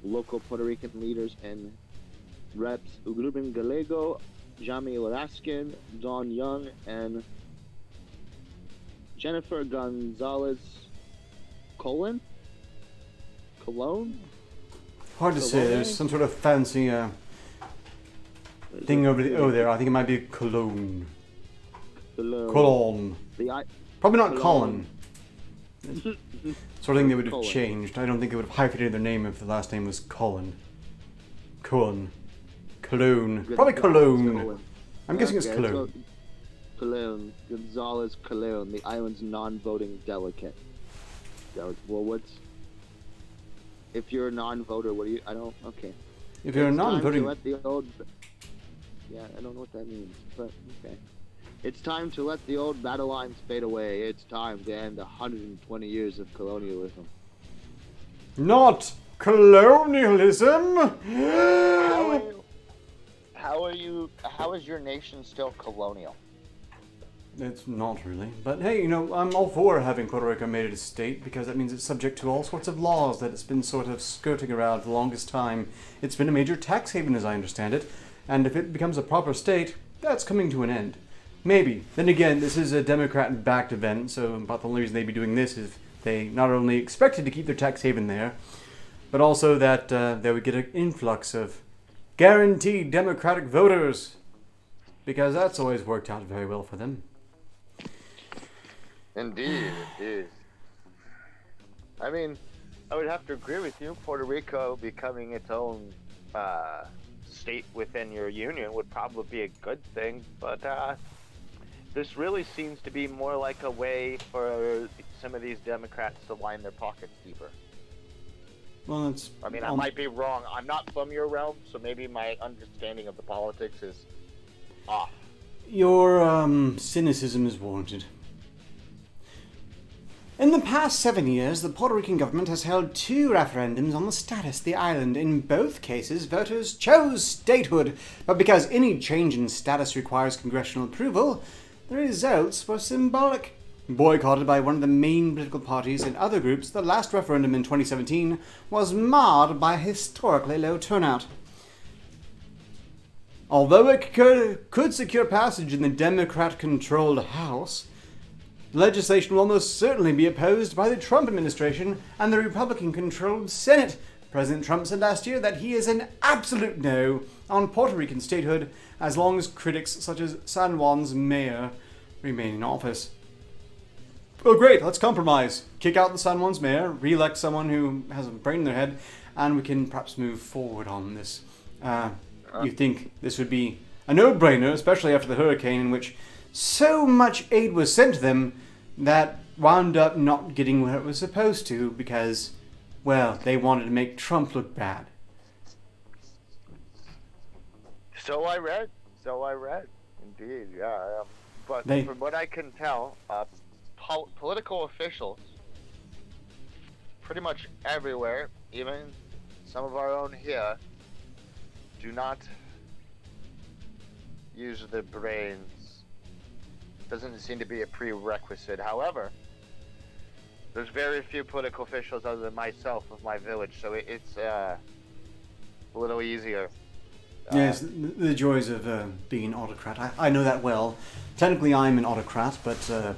local Puerto Rican leaders and Reps Ruben Gallego, Jamie Raskin, Don Young, and Jennifer Gonzalez Cologne? Hard to say. There's some sort of fancy thing over the O there. I think it might be Cologne. Cologne. Probably not Colin. Sort of thing they would have Cullen. changed. I don't think they would have hyphenated their name if the last name was Cullen. Cologne. Probably Cologne. Cullen. I'm guessing it's Okay, Cologne. so Cologne. Gonzalez Cologne, the island's non-voting delegate. Well, what's... If you're a non-voter, what do you... I don't... Okay. If you're a It's time to non-voting... let the old... Yeah, I don't know what that means, but okay. It's time to let the old battle lines fade away. It's time to end 120 years of colonialism. Not colonialism! How is your nation still colonial? It's not really. But hey, you know, I'm all for having Puerto Rico made it a state because that means it's subject to all sorts of laws that it's been sort of skirting around for the longest time. It's been a major tax haven as I understand it, and if it becomes a proper state, that's coming to an end. Maybe. Then again, this is a Democrat-backed event, so about the only reason they'd be doing this is they not only expected to keep their tax haven there, but also that they would get an influx of guaranteed Democratic voters, because that's always worked out very well for them. Indeed, indeed. I mean, I would have to agree with you. Puerto Rico becoming its own state within your union would probably be a good thing, but this really seems to be more like a way for some of these Democrats to line their pockets deeper. Well, it's... I mean, I might be wrong. I'm not from your realm, so maybe my understanding of the politics is off. Your cynicism is warranted. In the past 7 years, the Puerto Rican government has held 2 referendums on the status of the island. In both cases, voters chose statehood, but because any change in status requires congressional approval, the results were symbolic. Boycotted by one of the main political parties and other groups, the last referendum in 2017 was marred by a historically low turnout. Although it could secure passage in the Democrat-controlled House, legislation will almost certainly be opposed by the Trump administration and the Republican-controlled Senate. President Trump said last year that he is an absolute no on Puerto Rican statehood as long as critics such as San Juan's mayor remain in office. Oh great, let's compromise. Kick out the San Juan's mayor, re-elect someone who has a brain in their head, and we can perhaps move forward on this. You think this would be a no-brainer, especially after the hurricane in which so much aid was sent to them that wound up not getting where it was supposed to because, well, they wanted to make Trump look bad. So I read. Indeed, yeah. But from what I can tell, political officials pretty much everywhere, even some of our own here, do not use their brains. Doesn't seem to be a prerequisite. However, there's very few political officials other than myself of my village, so it's a little easier. Yes, the joys of being an autocrat. I know that well. Technically I'm an autocrat, but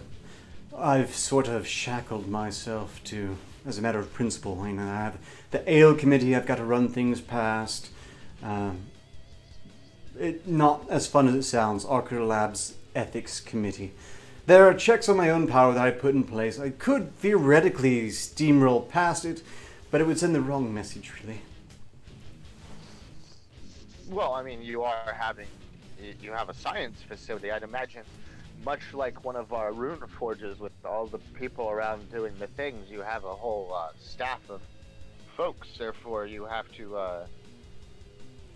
I've sort of shackled myself to, as a matter of principle. You know, I have the ale committee I've got to run things past. Not as fun as it sounds, Archer Labs Ethics Committee. There are checks on my own power that I put in place. I could theoretically steamroll past it, but it would send the wrong message, really. Well, I mean, you have a science facility. I'd imagine, much like one of our rune forges with all the people around doing the things, you have a whole staff of folks. Therefore, you have to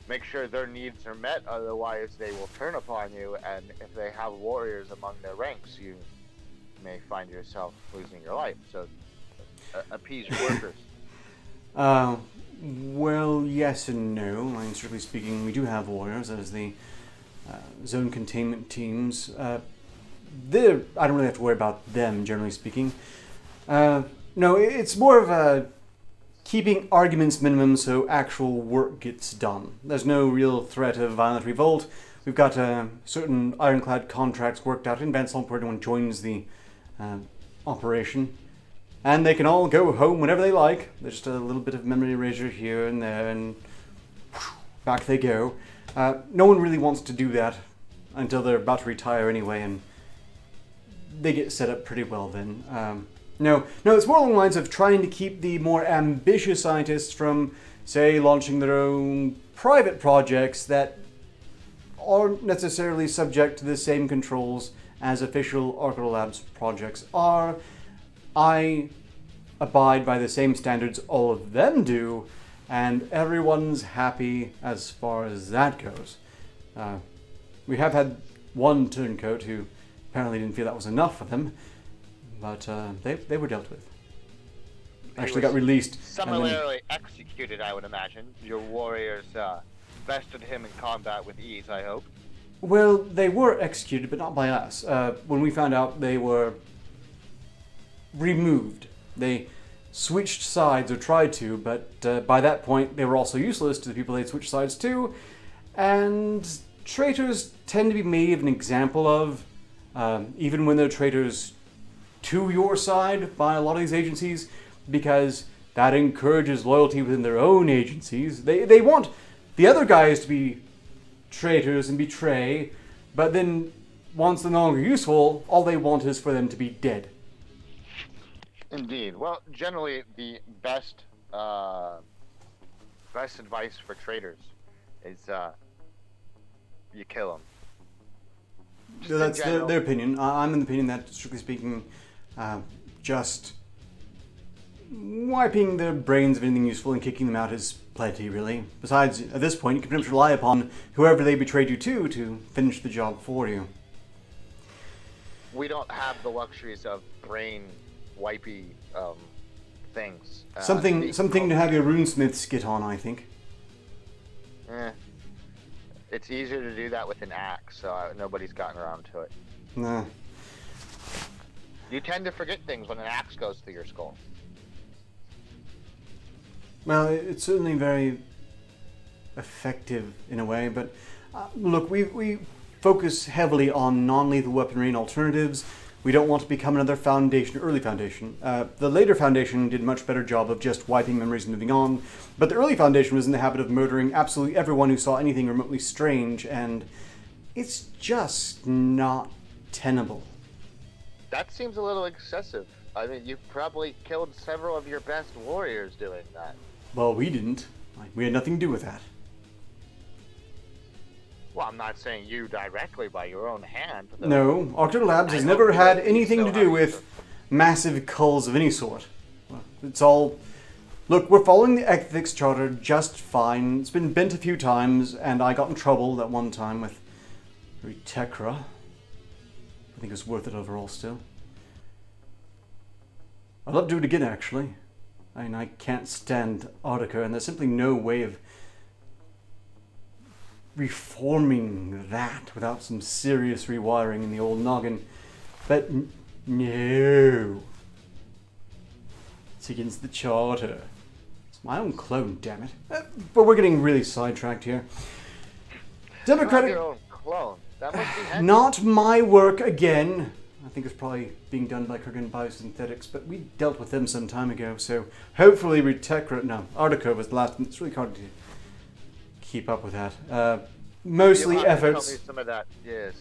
make sure their needs are met, otherwise they will turn upon you, and if they have warriors among their ranks, you may find yourself losing your life. So, appease your workers. Well, yes and no. I mean, strictly speaking, we do have warriors as the zone containment teams. I don't really have to worry about them, generally speaking. No, it's more of a keeping arguments minimum so actual work gets done. There's no real threat of violent revolt. We've got certain ironclad contracts worked out in advance before anyone joins the operation. And they can all go home whenever they like. There's just a little bit of memory erasure here and there, and back they go. No one really wants to do that until they're about to retire anyway, and they get set up pretty well then. No, it's more along the lines of trying to keep the more ambitious scientists from, say, launching their own private projects that aren't necessarily subject to the same controls as official Arcado Labs projects are. I abide by the same standards all of them do, and everyone's happy as far as that goes. We have had one turncoat who apparently didn't feel that was enough for them, but they were dealt with. Actually got released. Summarily executed, I would imagine. Your warriors bested him in combat with ease, I hope. Well, they were executed, but not by us. When we found out, they were removed. They switched sides, or tried to, but by that point, they were also useless to the people they'd switched sides to. And traitors tend to be made an example of, even when they're traitors to your side by a lot of these agencies, because that encourages loyalty within their own agencies. They want the other guys to be traitors and betray, but then once they're no longer useful, all they want is for them to be dead. Indeed. Well, generally, the best advice for traitors is you kill them. That's their opinion. I'm in the opinion that, strictly speaking, just wiping their brains of anything useful and kicking them out is plenty, really. Besides, at this point, you can pretty much rely upon whoever they betrayed you to finish the job for you. We don't have the luxuries of brain wipey things. Something to have your runesmiths get on, I think. It's easier to do that with an axe, so nobody's gotten around to it. Nah. You tend to forget things when an axe goes through your skull. Well, it's certainly very effective in a way, but look, we focus heavily on non-lethal weaponry and alternatives. We don't want to become another foundation, early foundation. The later foundation did a much better job of just wiping memories and moving on, but the early foundation was in the habit of murdering absolutely everyone who saw anything remotely strange, and it's just not tenable. That seems a little excessive. I mean, you probably killed several of your best warriors doing that. Well, we didn't. We had nothing to do with that. Well, I'm not saying you directly by your own hand. No, Arcado Labs has never had anything to do with massive culls of any sort. It's all... Look, we're following the ethics charter just fine. It's been bent a few times, and I got in trouble that one time with Retekra. I think it was worth it overall still. I'd love to do it again, actually. I mean, I can't stand Arcado, and there's simply no way of reforming that without some serious rewiring in the old noggin. But no. It's against the charter. It's my own clone, damn it. But we're getting really sidetracked here. Democratic... Your own clone. That must be handy. Not my work again. I think it's probably being done by Kurgan Biosynthetics, but we dealt with them some time ago, so hopefully Arcado was the last one. It's really hard to keep up with that. Mostly You'll have to efforts. tell me some of that, yes.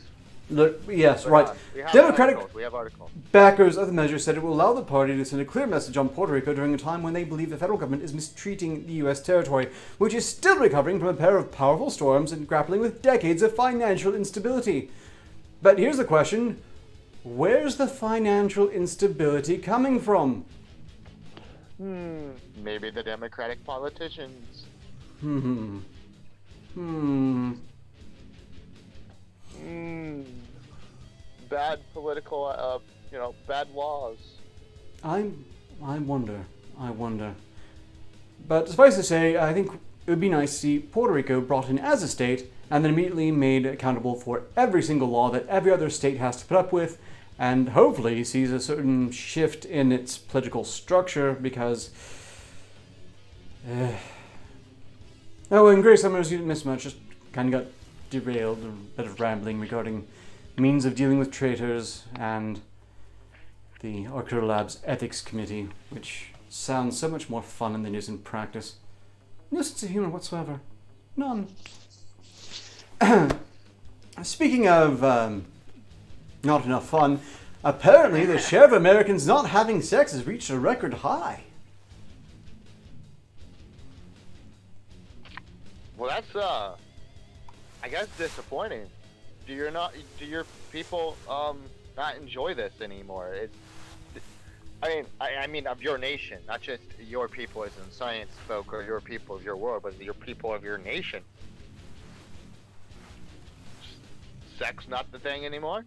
Look, yes, But, right. we have Democratic articles. backers of the measure said it will allow the party to send a clear message on Puerto Rico during a time when they believe the federal government is mistreating the U.S. territory, which is still recovering from a pair of powerful storms and grappling with decades of financial instability. But here's the question. Where's the financial instability coming from? Maybe the Democratic politicians. Bad political, bad laws. I wonder. But suffice to say, I think it would be nice to see Puerto Rico brought in as a state and then immediately made accountable for every single law that every other state has to put up with, and hopefully sees a certain shift in its political structure, because... Oh, and Grace Summers, you didn't miss much, just kind of got derailed, a bit of rambling regarding means of dealing with traitors and the Arcado Labs Ethics Committee, which sounds so much more fun than it is in practice. No sense of humor whatsoever. None. Speaking of not enough fun, Apparently, the share of Americans not having sex has reached a record high. Well, that's I guess disappointing. Do your people not enjoy this anymore? I mean of your nation, not just your people as in science folk or your people of your world, but your people of your nation. Sex not the thing anymore?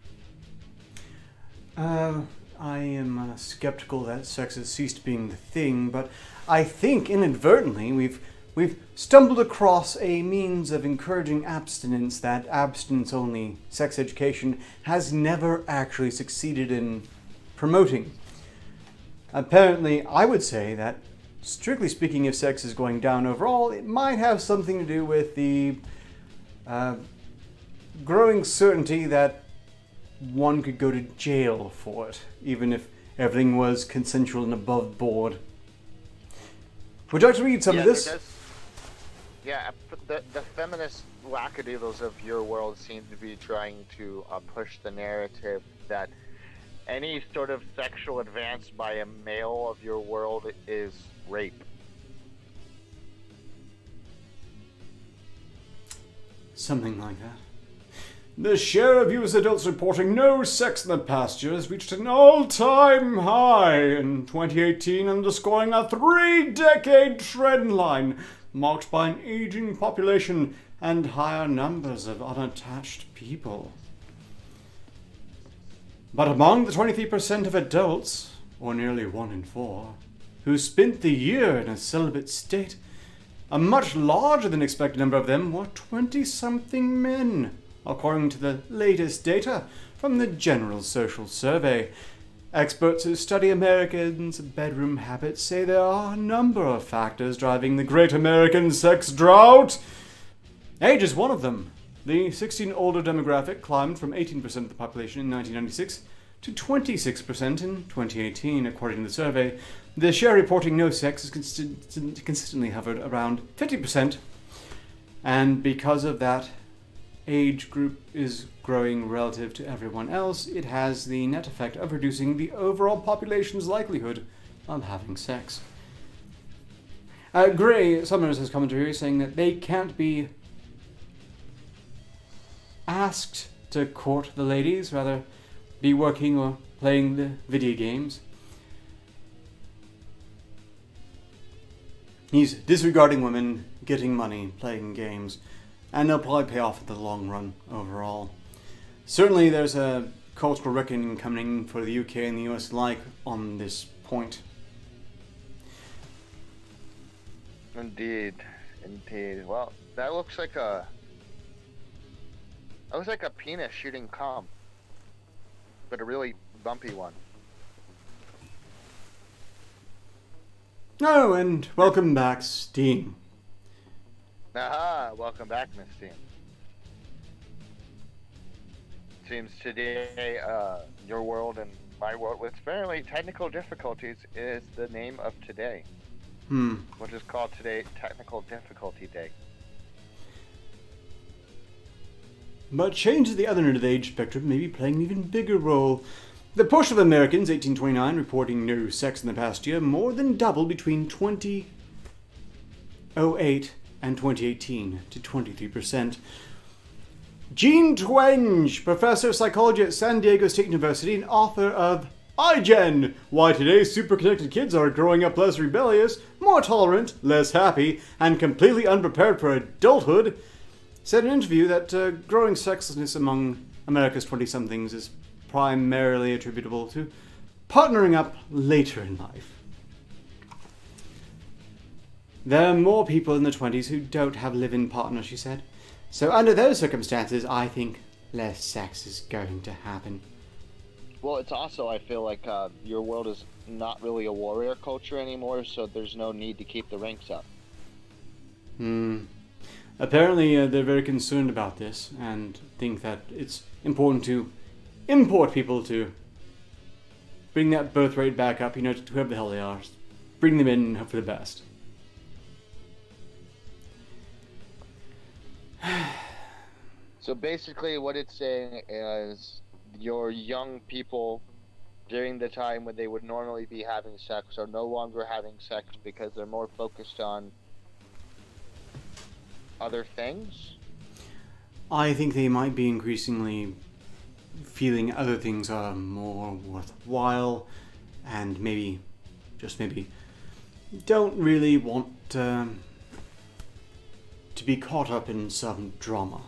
I am skeptical that sex has ceased being the thing, but I think inadvertently we've stumbled across a means of encouraging abstinence that abstinence-only sex education has never actually succeeded in promoting. Apparently, I would say that, strictly speaking, if sex is going down overall, it might have something to do with the growing certainty that one could go to jail for it, even if everything was consensual and above board. Would you like to read some of this? The feminist wackadoodles of your world seem to be trying to push the narrative that any sort of sexual advance by a male of your world is rape. Something like that. The share of US adults reporting no sex in the past year has reached an all-time high in 2018, underscoring a 3-decade trend line marked by an aging population and higher numbers of unattached people. But among the 23% of adults, or nearly 1 in 4, who spent the year in a celibate state, a much larger than expected number of them were 20-something men, according to the latest data from the General Social Survey. Experts who study Americans' bedroom habits say there are a number of factors driving the great American sex drought. Age is one of them. The 16 older demographic climbed from 18% of the population in 1996 to 26% in 2018, according to the survey. The share reporting no sex has consistently hovered around 50%, and because of that age group is growing relative to everyone else, it has the net effect of reducing the overall population's likelihood of having sex. Gray Summers has commentary saying that they can't be asked to court the ladies, rather be working or playing the video games. He's disregarding women, getting money, playing games, and they'll probably pay off in the long run overall. Certainly there's a cultural reckoning coming for the UK and the US alike on this point. Indeed. Well, that looks like a penis shooting cum, but a really bumpy one. Oh, and welcome back, Steam. Aha! Welcome back, Miss Steam. Seems today, your world and my world with fairly technical difficulties is the name of today. Which is called today Technical Difficulty Day. But change at the other end of the age spectrum may be playing an even bigger role. The portion of Americans, 1829, reporting no sex in the past year more than doubled between 2008 and 2018 to 23%. Jean Twenge, professor of psychology at San Diego State University and author of iGen, Why Today's Superconnected Kids Are Growing Up Less Rebellious, More Tolerant, Less Happy, and Completely Unprepared for Adulthood, said in an interview that growing sexlessness among America's 20-somethings is primarily attributable to partnering up later in life. There are more people in the 20s who don't have live-in partners, she said. So under those circumstances, I think less sex is going to happen. Well, it's also, I feel like your world is not really a warrior culture anymore, so there's no need to keep the ranks up. Apparently, they're very concerned about this and think that it's important to import people to bring that birth rate back up, to whoever the hell they are. Bring them in and hope for the best. So basically what it's saying is your young people during the time when they would normally be having sex are no longer having sex because they're more focused on other things? I think they might be increasingly feeling other things are more worthwhile, and maybe, just maybe, don't really want to be caught up in some drama.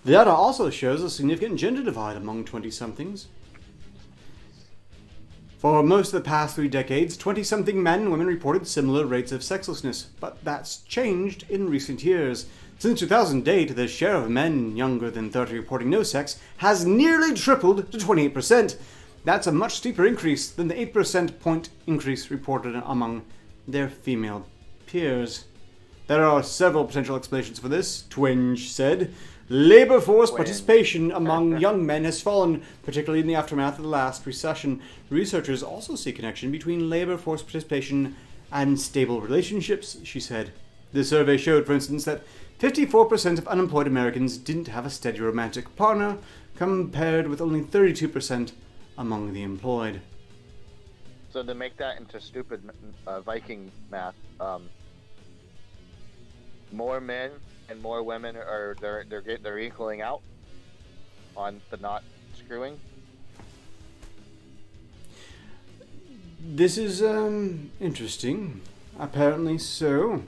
The data also shows a significant gender divide among 20-somethings. For most of the past 3 decades, 20-something men and women reported similar rates of sexlessness, but that's changed in recent years. Since 2008, the share of men younger than 30 reporting no sex has nearly tripled to 28%. That's a much steeper increase than the 8% point increase reported among their female peers. There are several potential explanations for this, Twinge said. Labor force participation among young men has fallen, particularly in the aftermath of the last recession. Researchers also see a connection between labor force participation and stable relationships, she said. The survey showed, for instance, that 54% of unemployed Americans didn't have a steady romantic partner, compared with only 32% among the employed. So to make that into stupid Viking math, more men and more women are they're equaling out on the not screwing. This is interesting. Apparently so.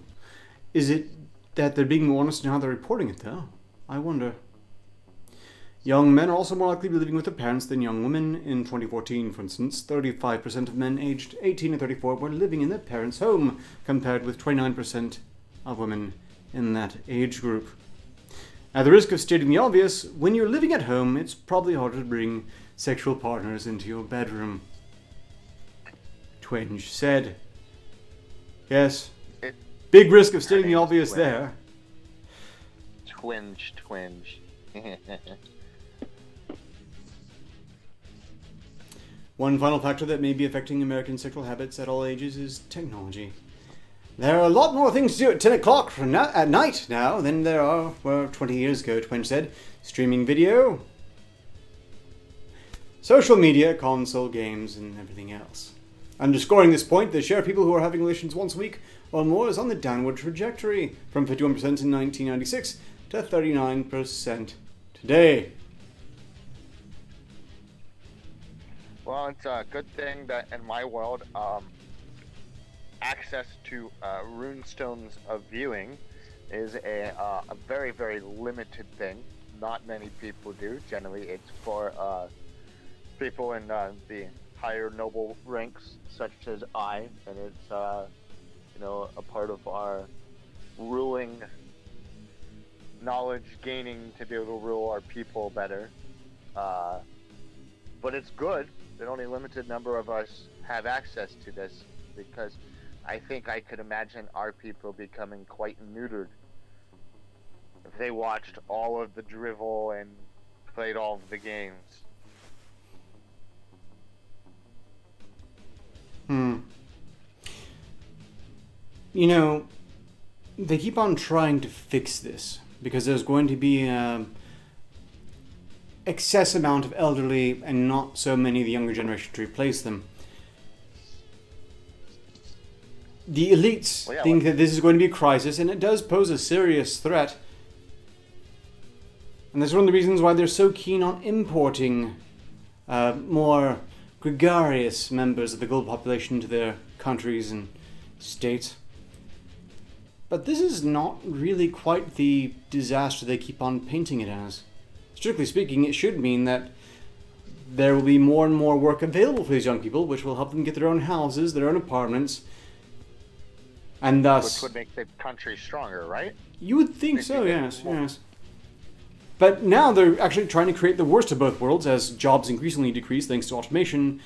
Is it that they're being more honest in how they're reporting it, though? I wonder. Young men are also more likely to be living with their parents than young women. In 2014, for instance, 35% of men aged 18 to 34 were living in their parents' home, compared with 29% of women in that age group. At the risk of stating the obvious, when you're living at home, it's probably harder to bring sexual partners into your bedroom, Twinge said. Yes, big risk of stating the obvious there. Twinge. One final factor that may be affecting American sexual habits at all ages is technology. There are a lot more things to do at 10 o'clock at night now than there were 20 years ago, Twinge said. Streaming video, social media, console games, and everything else. Underscoring this point, the share of people who are having relations once a week or more is on the downward trajectory, from 51% in 1996 to 39% today. Well, it's a good thing that in my world, access to runestones of viewing is a very, very limited thing. Not many people do. Generally, it's for people in the higher noble ranks, such as I, and it's a part of our ruling knowledge gaining to be able to rule our people better. But it's good that only a limited number of us have access to this, because I think I could imagine our people becoming quite neutered if they watched all of the drivel and played all of the games. You know, they keep on trying to fix this because there's going to be excess amount of elderly and not so many of the younger generation to replace them. The elites think that this is going to be a crisis, and it does pose a serious threat. And that's one of the reasons why they're so keen on importing more gregarious members of the global population into their countries and states. But this is not really quite the disaster they keep on painting it as. Strictly speaking, it should mean that there will be more and more work available for these young people, which will help them get their own houses, their own apartments, and thus... Which would make the country stronger, right? You would think so, yes. But now they're actually trying to create the worst of both worlds as jobs increasingly decrease thanks to automation,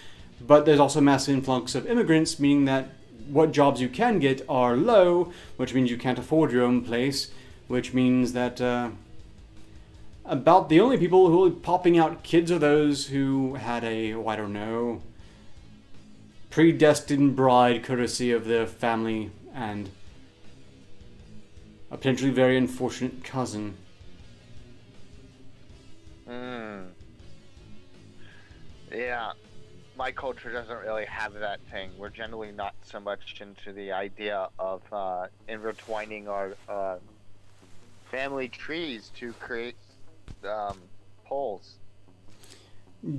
but there's also a massive influx of immigrants, meaning that what jobs you can get are low, which means you can't afford your own place, which means that about the only people who are popping out kids are those who had a, I don't know, predestined bride courtesy of their family and a potentially very unfortunate cousin. Yeah, my culture doesn't really have that thing. We're generally not so much into the idea of intertwining our family trees to create poles.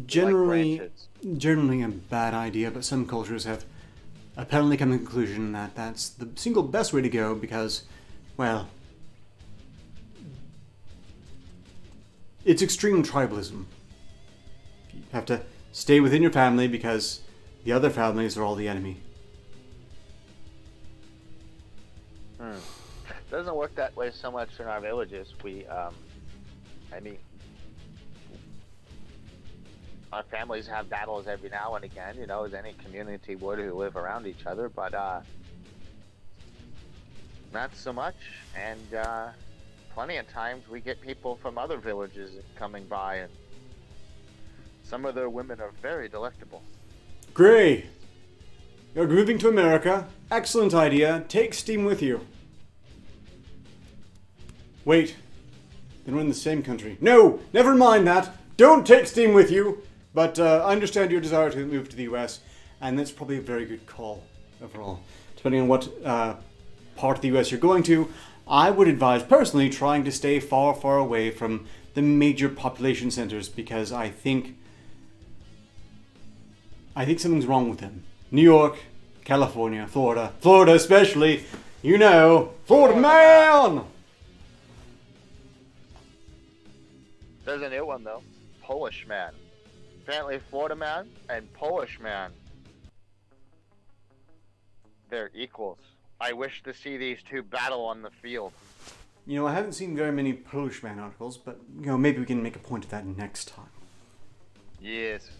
Generally, Like branches. generally a bad idea, but some cultures have apparently come to the conclusion that that's the single best way to go because, well, it's extreme tribalism. You have to stay within your family because the other families are all the enemy. Doesn't work that way so much in our villages. I mean, our families have battles every now and again, you know, as any community would who live around each other, but not so much. And plenty of times we get people from other villages coming by, and some of their women are very delectable. Gray, you're moving to America. Excellent idea. Take Steam with you. Wait, then we're in the same country. No, never mind that. Don't take Steam with you. But I understand your desire to move to the US, and that's probably a very good call overall. Depending on what part of the US you're going to, I would advise personally trying to stay far, far away from the major population centers because I think something's wrong with them. New York, California, Florida especially, you know, Florida man! There's a new one though, Polish man. Apparently Florida man and Polish man, they're equals. I wish to see these two battle on the field. You know, I haven't seen very many Polish man articles, but, you know, maybe we can make a point of that next time. Yes.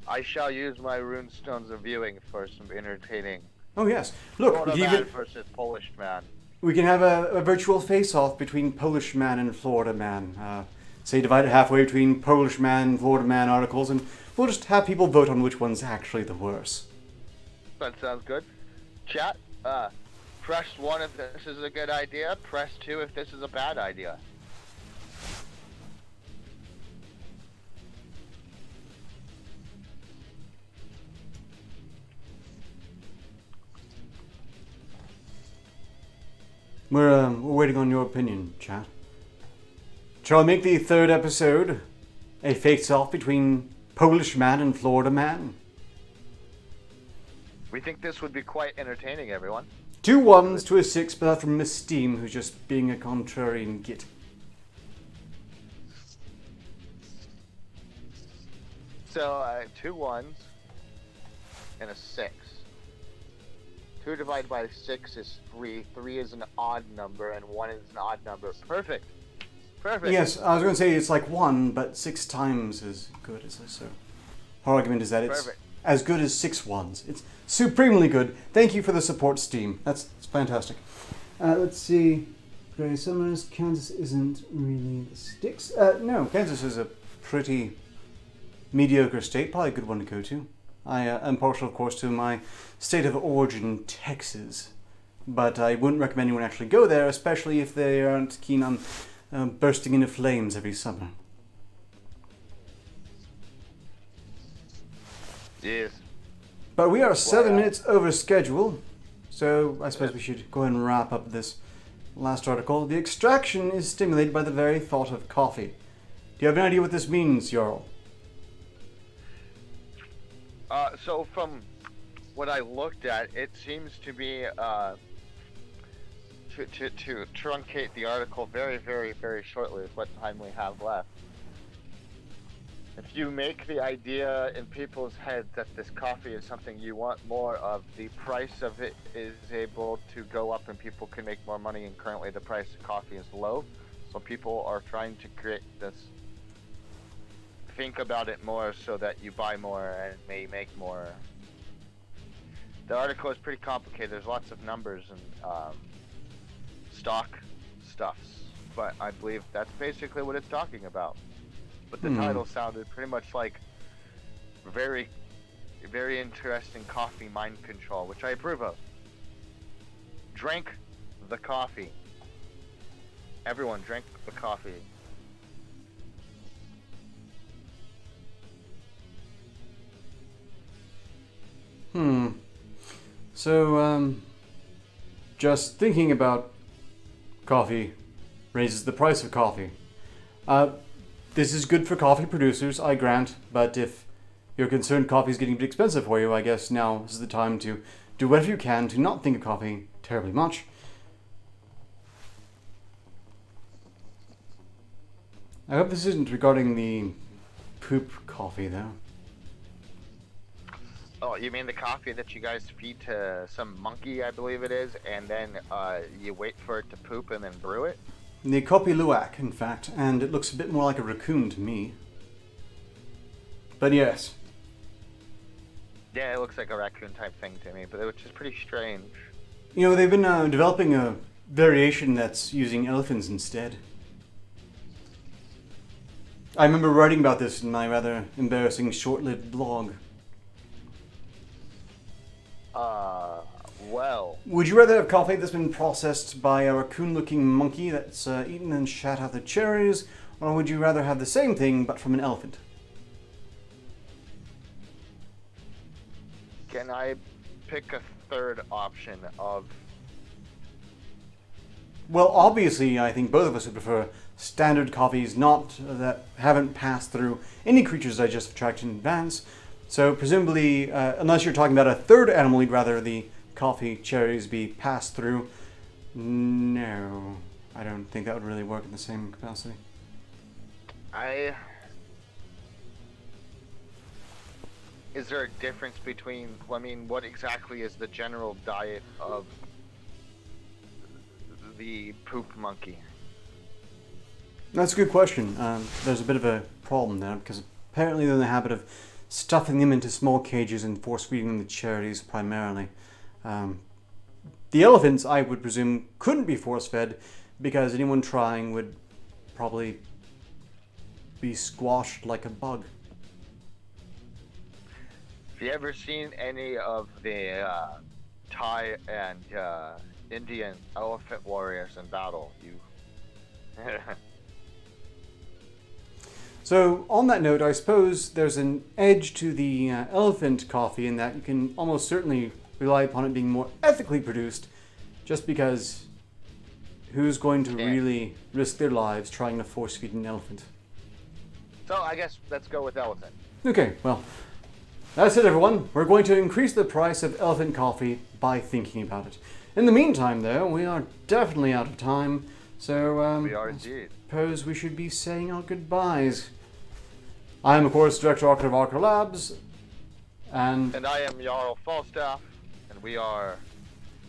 I shall use my runestones of viewing for some entertaining. Oh yes, look, Florida we man versus Polish man. we can have a virtual face-off between Polish man and Florida man. Say divide it halfway between Polish man, Florida man articles, and we'll just have people vote on which one's actually the worst. That sounds good. Chat, press 1 if this is a good idea, press 2 if this is a bad idea. We're waiting on your opinion, chat. Shall I make the third episode a face-off between Polish man and Florida man? We think this would be quite entertaining, everyone. 2 1s to a 6, but that from Miss Steam, who's just being a contrarian git. So, 2 1s and a 6. 2 divided by 6 is 3. 3 is an odd number, and 1 is an odd number. Perfect. Perfect. Yes, I was going to say it's like 1, but 6 times as good as so. Her argument is that it's Perfect. as good as 6 1s. It's supremely good. Thank you for the support, Steam. That's fantastic. Let's see. Gray Summers, Kansas isn't really the sticks. No, Kansas is a pretty mediocre state. Probably a good one to go to. I am partial, of course, to my state of origin, Texas. But I wouldn't recommend anyone actually go there, especially if they aren't keen on bursting into flames every summer. Yes. But we are 7 minutes over schedule, so I suppose we should go ahead and wrap up this last article. The extraction is stimulated by the very thought of coffee. Do you have an idea what this means, Jarl? So from what I looked at, it seems to be to truncate the article very, very, very shortly with what time we have left. If you make the idea in people's heads that this coffee is something you want more of, the price of it is able to go up and people can make more money, and currently the price of coffee is low. So people are trying to create this, think about it more so that you buy more and may make more. The article is pretty complicated. There's lots of numbers and stock stuffs, but I believe that's basically what it's talking about. But the title sounded pretty much like very, very interesting coffee mind control, which I approve of. Drink the coffee. Everyone drink the coffee. So, just thinking about coffee raises the price of coffee. This is good for coffee producers, I grant, but if you're concerned coffee is getting a bit expensive for you, I guess now is the time to do whatever you can to not think of coffee terribly much. I hope this isn't regarding the poop coffee, though. Oh, you mean the coffee that you guys feed to some monkey, I believe it is, and then you wait for it to poop and then brew it? The Kopi Luwak, in fact, and it looks a bit more like a raccoon to me. But yes. Yeah, it looks like a raccoon type thing to me, but which is pretty strange. You know, they've been developing a variation that's using elephants instead. I remember writing about this in my rather embarrassing short-lived blog. Well... Would you rather have coffee that's been processed by a raccoon-looking monkey that's eaten and shat out the cherries, or would you rather have the same thing but from an elephant? Can I pick a third option of... Well, obviously, I think both of us would prefer standard coffees that haven't passed through any creature's digestive tract in advance. So presumably, unless you're talking about a third animal, you'd rather the coffee cherries be passed through. No, I don't think that would really work in the same capacity. Is there a difference between, I mean, what exactly is the general diet of the poop monkey? That's a good question. There's a bit of a problem there, because apparently they're in the habit of stuffing them into small cages and force-feeding them the cherries primarily. The elephants, I would presume, couldn't be force-fed, because anyone trying would probably be squashed like a bug. Have you ever seen any of the Thai and Indian elephant warriors in battle? So, on that note, I suppose there's an edge to the elephant coffee in that you can almost certainly rely upon it being more ethically produced, just because who's going to really risk their lives trying to force feed an elephant? So I guess let's go with elephant. Okay, well, that's it everyone. We're going to increase the price of elephant coffee by thinking about it. In the meantime, though, we are definitely out of time, so We are indeed. I suppose we should be saying our goodbyes. I am, of course, Director Archer of Archer Labs, and I am JarlFalstaff, and we are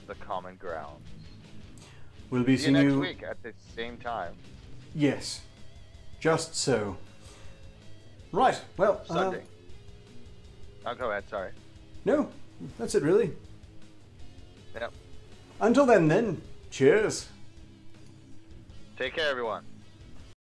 the Common Ground. we'll be See you seeing next you... week at the same time. Yes, just so. Right, well, Sunday. Oh, go ahead, sorry. no, that's it really. Yep. Until then, cheers. Take care, everyone.